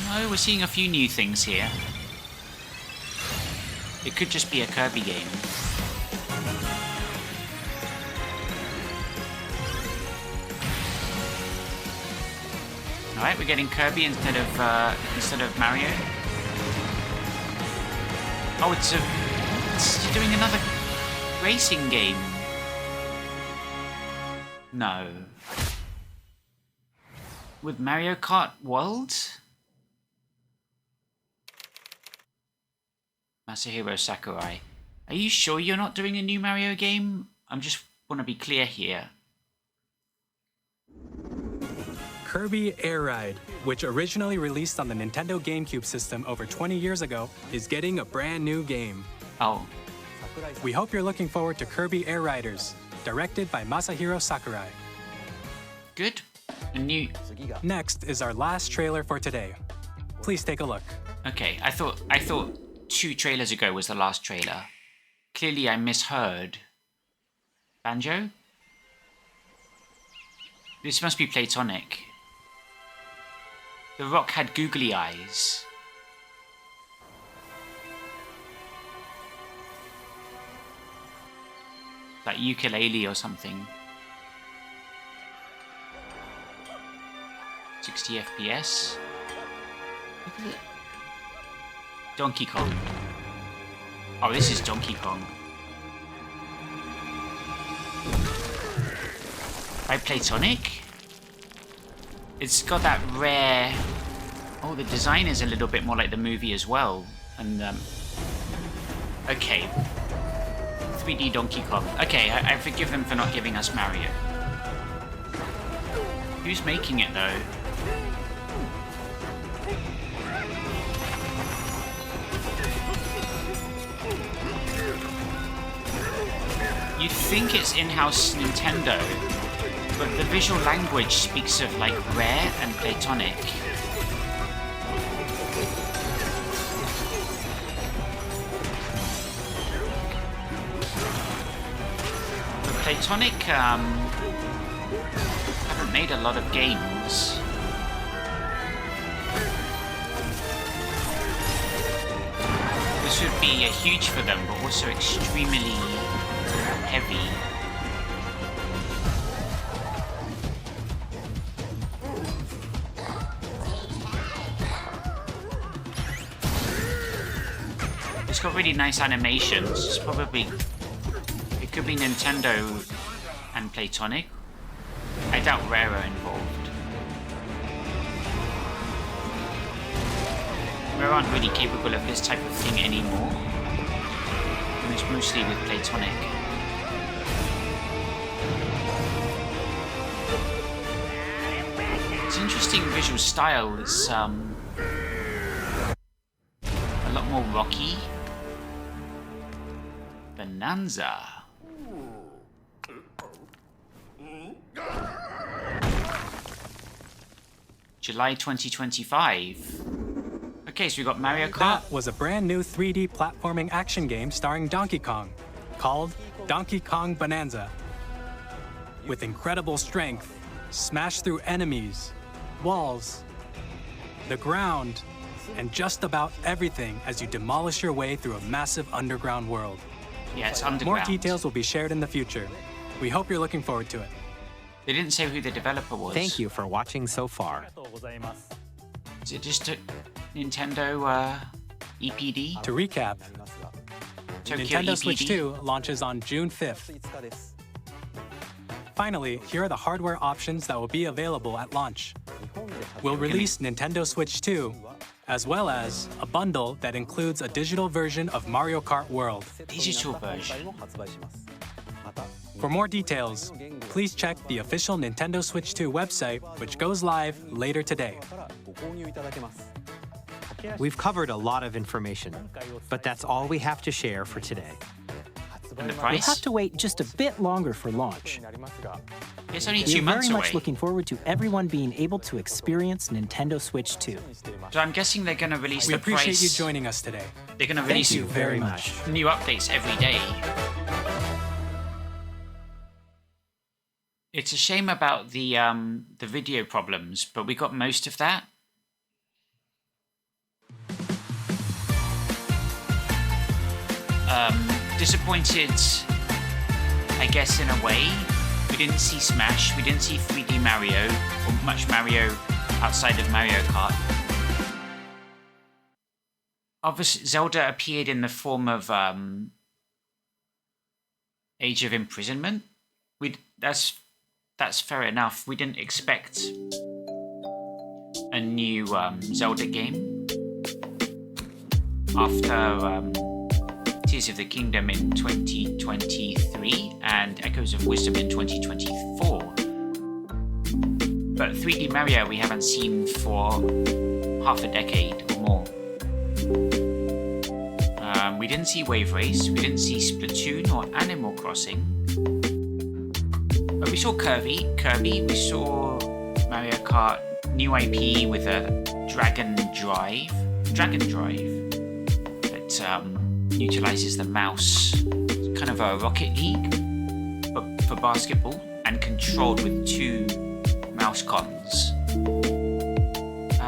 Speaker 1: No, we're seeing a few new things here. It could just be a Kirby game. Alright, we're getting Kirby instead of Mario. Oh, it's doing another racing game. No. With Mario Kart World? Masahiro Sakurai. Are you sure you're not doing a new Mario game? I just want to be clear here.
Speaker 13: Kirby Air Ride, which originally released on the Nintendo GameCube system over 20 years ago, is getting a brand new game.
Speaker 1: Oh.
Speaker 13: We hope you're looking forward to Kirby Air Riders, directed by Masahiro Sakurai.
Speaker 1: Good. A new...
Speaker 13: Next is our last trailer for today. Please take a look.
Speaker 1: Okay, I thought 2 trailers ago was the last trailer. Clearly I misheard. Banjo? This must be Platonic. The Rock had googly eyes. Like ukulele or something. 60 FPS. Look at it. Donkey Kong. Oh, this is Donkey Kong. By Platonic? It's got that rare... Oh, the design is a little bit more like the movie as well. And, okay. 3D Donkey Kong. Okay, I forgive them for not giving us Mario. Who's making it, though? You'd think it's in-house Nintendo, but the visual language speaks of like Rare and Platonic. But Platonic haven't made a lot of games. This would be huge for them, but also extremely heavy. It's got really nice animations. It's probably... It could be Nintendo and Platonic. I doubt Rare are involved. Rare aren't really capable of this type of thing anymore. And it's mostly with Platonic. It's an interesting visual style. It's a lot more rocky. Bonanza. July 2025. Okay, so we got Mario Kart.
Speaker 13: That was a brand new 3D platforming action game starring Donkey Kong, called Donkey Kong Bonanza. With incredible strength, smash through enemies, walls, the ground, and just about everything as you demolish your way through a massive underground world.
Speaker 1: Yeah, it's underground.
Speaker 13: More details will be shared in the future. We hope you're looking forward to it.
Speaker 1: They didn't say who the developer was.
Speaker 5: Thank you for watching so far.
Speaker 1: Is it just a Nintendo EPD?
Speaker 13: To recap,
Speaker 1: Tokyo
Speaker 13: Nintendo
Speaker 1: EPD?
Speaker 13: Switch 2 launches on June 5th. Finally, here are the hardware options that will be available at launch. We'll release Nintendo Switch 2, as well as a bundle that includes a digital version of Mario Kart World.
Speaker 1: Digital version.
Speaker 13: For more details, please check the official Nintendo Switch 2 website, which goes live later today.
Speaker 5: We've covered a lot of information, but that's all we have to share for today.
Speaker 1: And the
Speaker 4: We'll
Speaker 1: price?
Speaker 4: have to wait just a bit longer for launch.
Speaker 1: It's only
Speaker 4: We're
Speaker 1: 2 months
Speaker 4: very
Speaker 1: away.
Speaker 4: much looking forward to everyone being able to experience Nintendo Switch 2.
Speaker 1: So I'm guessing they're going to release
Speaker 13: We
Speaker 1: the price.
Speaker 13: appreciate you joining us today.
Speaker 1: They're going to
Speaker 13: Thank
Speaker 1: release
Speaker 13: you very much.
Speaker 1: new updates every day. It's a shame about the video problems, but we got most of that. Disappointed, I guess, in a way. We didn't see Smash, we didn't see 3D Mario, or much Mario outside of Mario Kart. Obviously, Zelda appeared in the form of Age of Imprisonment. That's fair enough. We didn't expect a new Zelda game after Tears of the Kingdom in 2023 and Echoes of Wisdom in 2024. But 3D Mario we haven't seen for half a decade or more. We didn't see Wave Race, we didn't see Splatoon or Animal Crossing. But we saw Kirby, we saw Mario Kart, new IP with a Dragon Drive that utilizes the mouse, kind of a Rocket League, but for basketball, and controlled with 2 mouse cons.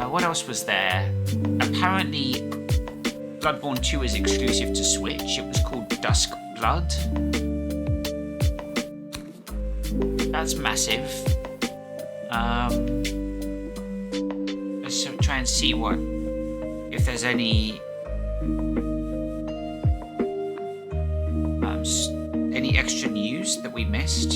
Speaker 1: What else was there? Apparently, Bloodborne 2 is exclusive to Switch. It was called Dusk Blood. That's massive. Let's try and see if there's any extra news that we missed.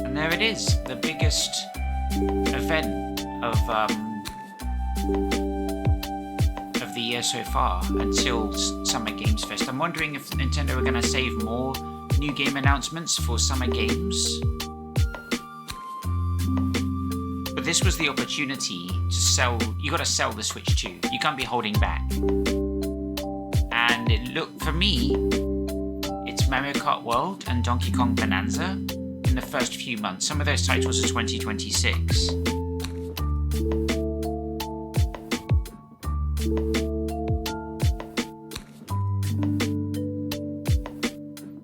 Speaker 1: And there it is, the biggest event of the year so far until Summer Games Fest. I'm wondering if Nintendo are going to save more new game announcements for Summer Games. But this was the opportunity to sell. You got to sell the Switch 2. You can't be holding back. And it looked, for me, it's Mario Kart World and Donkey Kong Bonanza in the first few months. Some of those titles are 2026.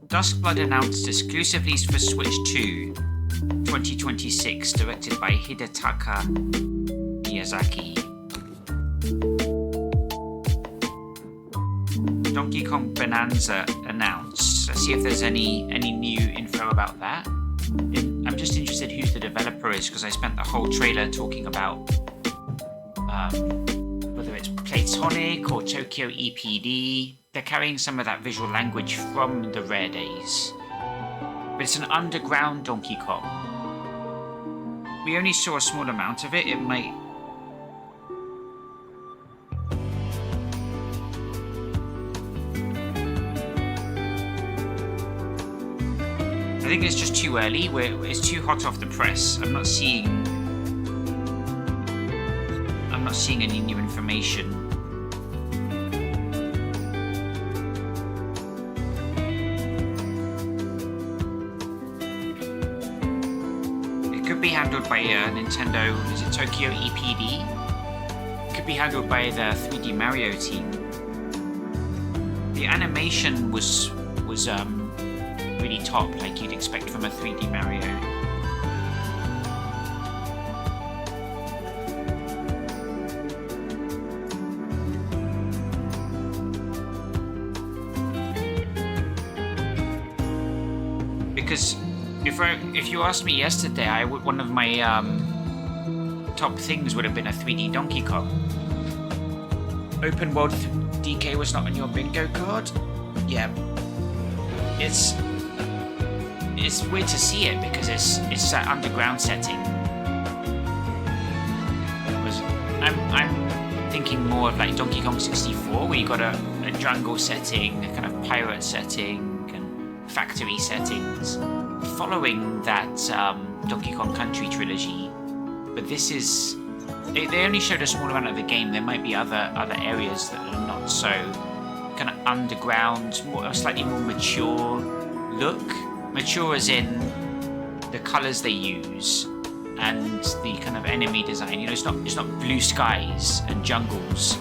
Speaker 1: Duskblood announced exclusive release for Switch 2 2026, directed by Hidetaka Miyazaki. Donkey Kong Bonanza announced. Let's see if there's any new info about that. I'm just interested who the developer is, because I spent the whole trailer talking about whether it's Playtonic or Tokyo EPD. They're carrying some of that visual language from the Rare days. But it's an underground Donkey Kong. We only saw a small amount of it. It might... I think it's just too early. It's too hot off the press. I'm not seeing any new information. Be handled by Nintendo. Is it Tokyo EPD? Could be handled by the 3D Mario team. The animation was really top, like you'd expect from a 3D Mario. Because if you asked me yesterday, one of my top things would have been a 3D Donkey Kong. Open World DK was not on your bingo card? Yeah. It's weird to see it because it's that underground setting. I'm thinking more of like Donkey Kong 64, where you got a jungle setting, a kind of pirate setting, and factory settings, following that Donkey Kong Country trilogy. But this is... They only showed a small amount of the game. There might be other areas that are not so kind of underground, a slightly more mature look. Mature as in the colors they use and the kind of enemy design. You know, it's not blue skies and jungles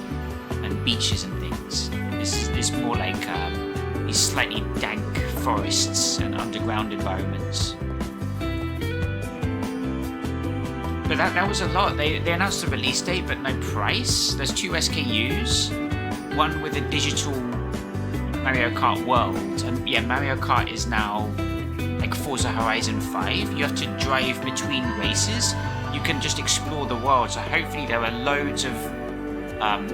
Speaker 1: and beaches and things. It's more like these slightly dank forests and underground environments. But that was a lot. They announced a release date, but no price. There's 2 SKUs. One with a digital Mario Kart World. And yeah, Mario Kart is now like Forza Horizon 5. You have to drive between races. You can just explore the world. So hopefully there are loads of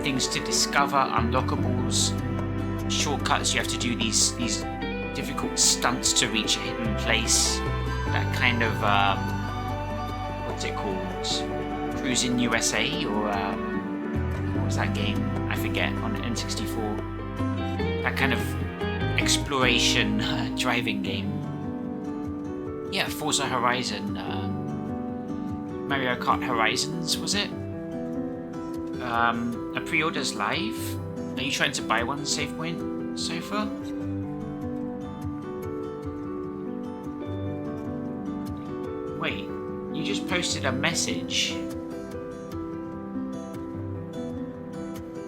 Speaker 1: things to discover, unlockables, shortcuts. You have to do these difficult stunts to reach a hidden place. That kind of... what's it called? Cruising USA, or what was that game? I forget, on N64. That kind of exploration driving game. Yeah, Forza Horizon. Mario Kart Horizons, was it? A pre-order's live. Are you trying to buy one, SavePoint, so far? Wait. You just posted a message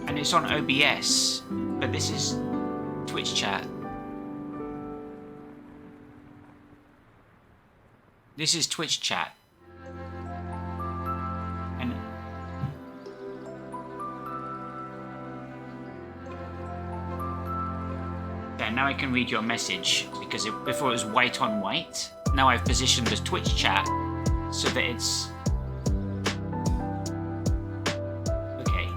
Speaker 1: and it's on OBS, but this is Twitch chat. This is Twitch chat. And yeah, now I can read your message because before it was white on white. Now I've positioned the Twitch chat so that it's... Okay.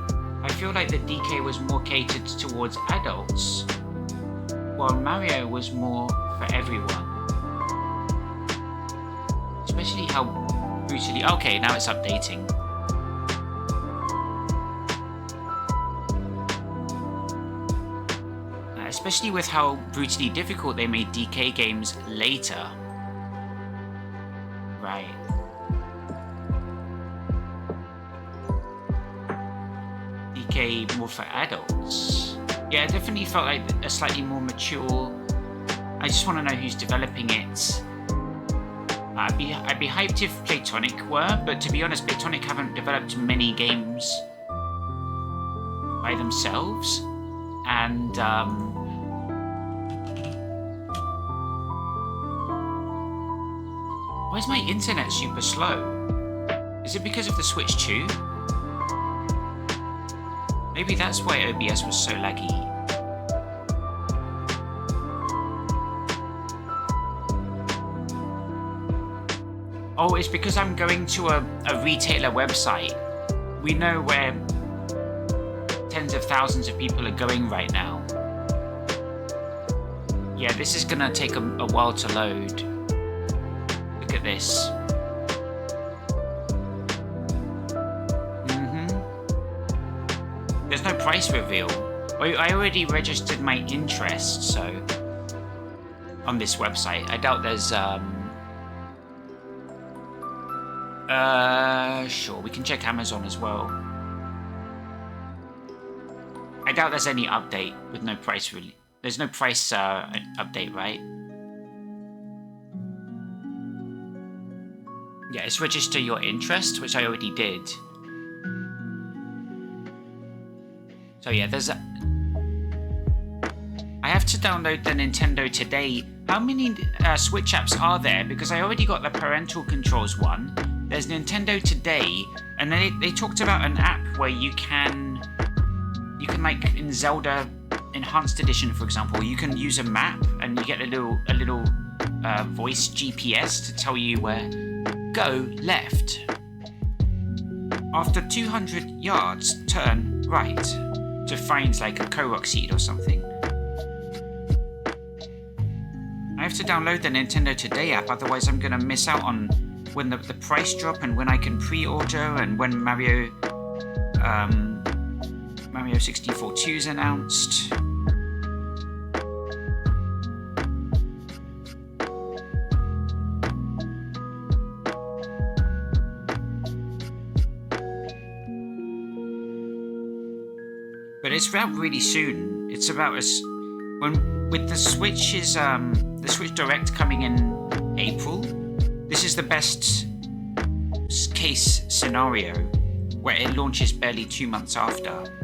Speaker 1: I feel like the DK was more catered towards adults, while Mario was more for everyone. Especially how brutally... Okay, now it's updating. Especially with how brutally difficult they made DK games later. Right. DK more for adults. Yeah, it definitely felt like a slightly more mature. I just want to know who's developing it. I'd be hyped if Playtonic were, but to be honest, Playtonic haven't developed many games by themselves, and why is my internet super slow? Is it because of the Switch 2? Maybe that's why OBS was so laggy. Oh, it's because I'm going to a retailer website. We know where tens of thousands of people are going right now. Yeah, this is gonna take a while to load. Look at this. There's no price reveal. I already registered my interest, so on this website. I doubt there's sure, we can check Amazon as well. I doubt there's any update with no price really. There's no price update, right? Yeah, it's register your interest, which I already did. So yeah, there's a... I have to download the Nintendo Today. How many Switch apps are there? Because I already got the parental controls one. There's Nintendo Today, and then they talked about an app where you can like in Zelda Enhanced Edition, for example, you can use a map and you get a little voice GPS to tell you where. Go left. After 200 yards, turn right to find like a Korok seed or something. I have to download the Nintendo Today app, otherwise I'm gonna miss out on when the price drop and when I can pre-order and when Mario 64 2 is announced. but it's out really soon. It's about as when with the Switch's the Switch Direct coming in April. This is the best case scenario where it launches barely 2 months after.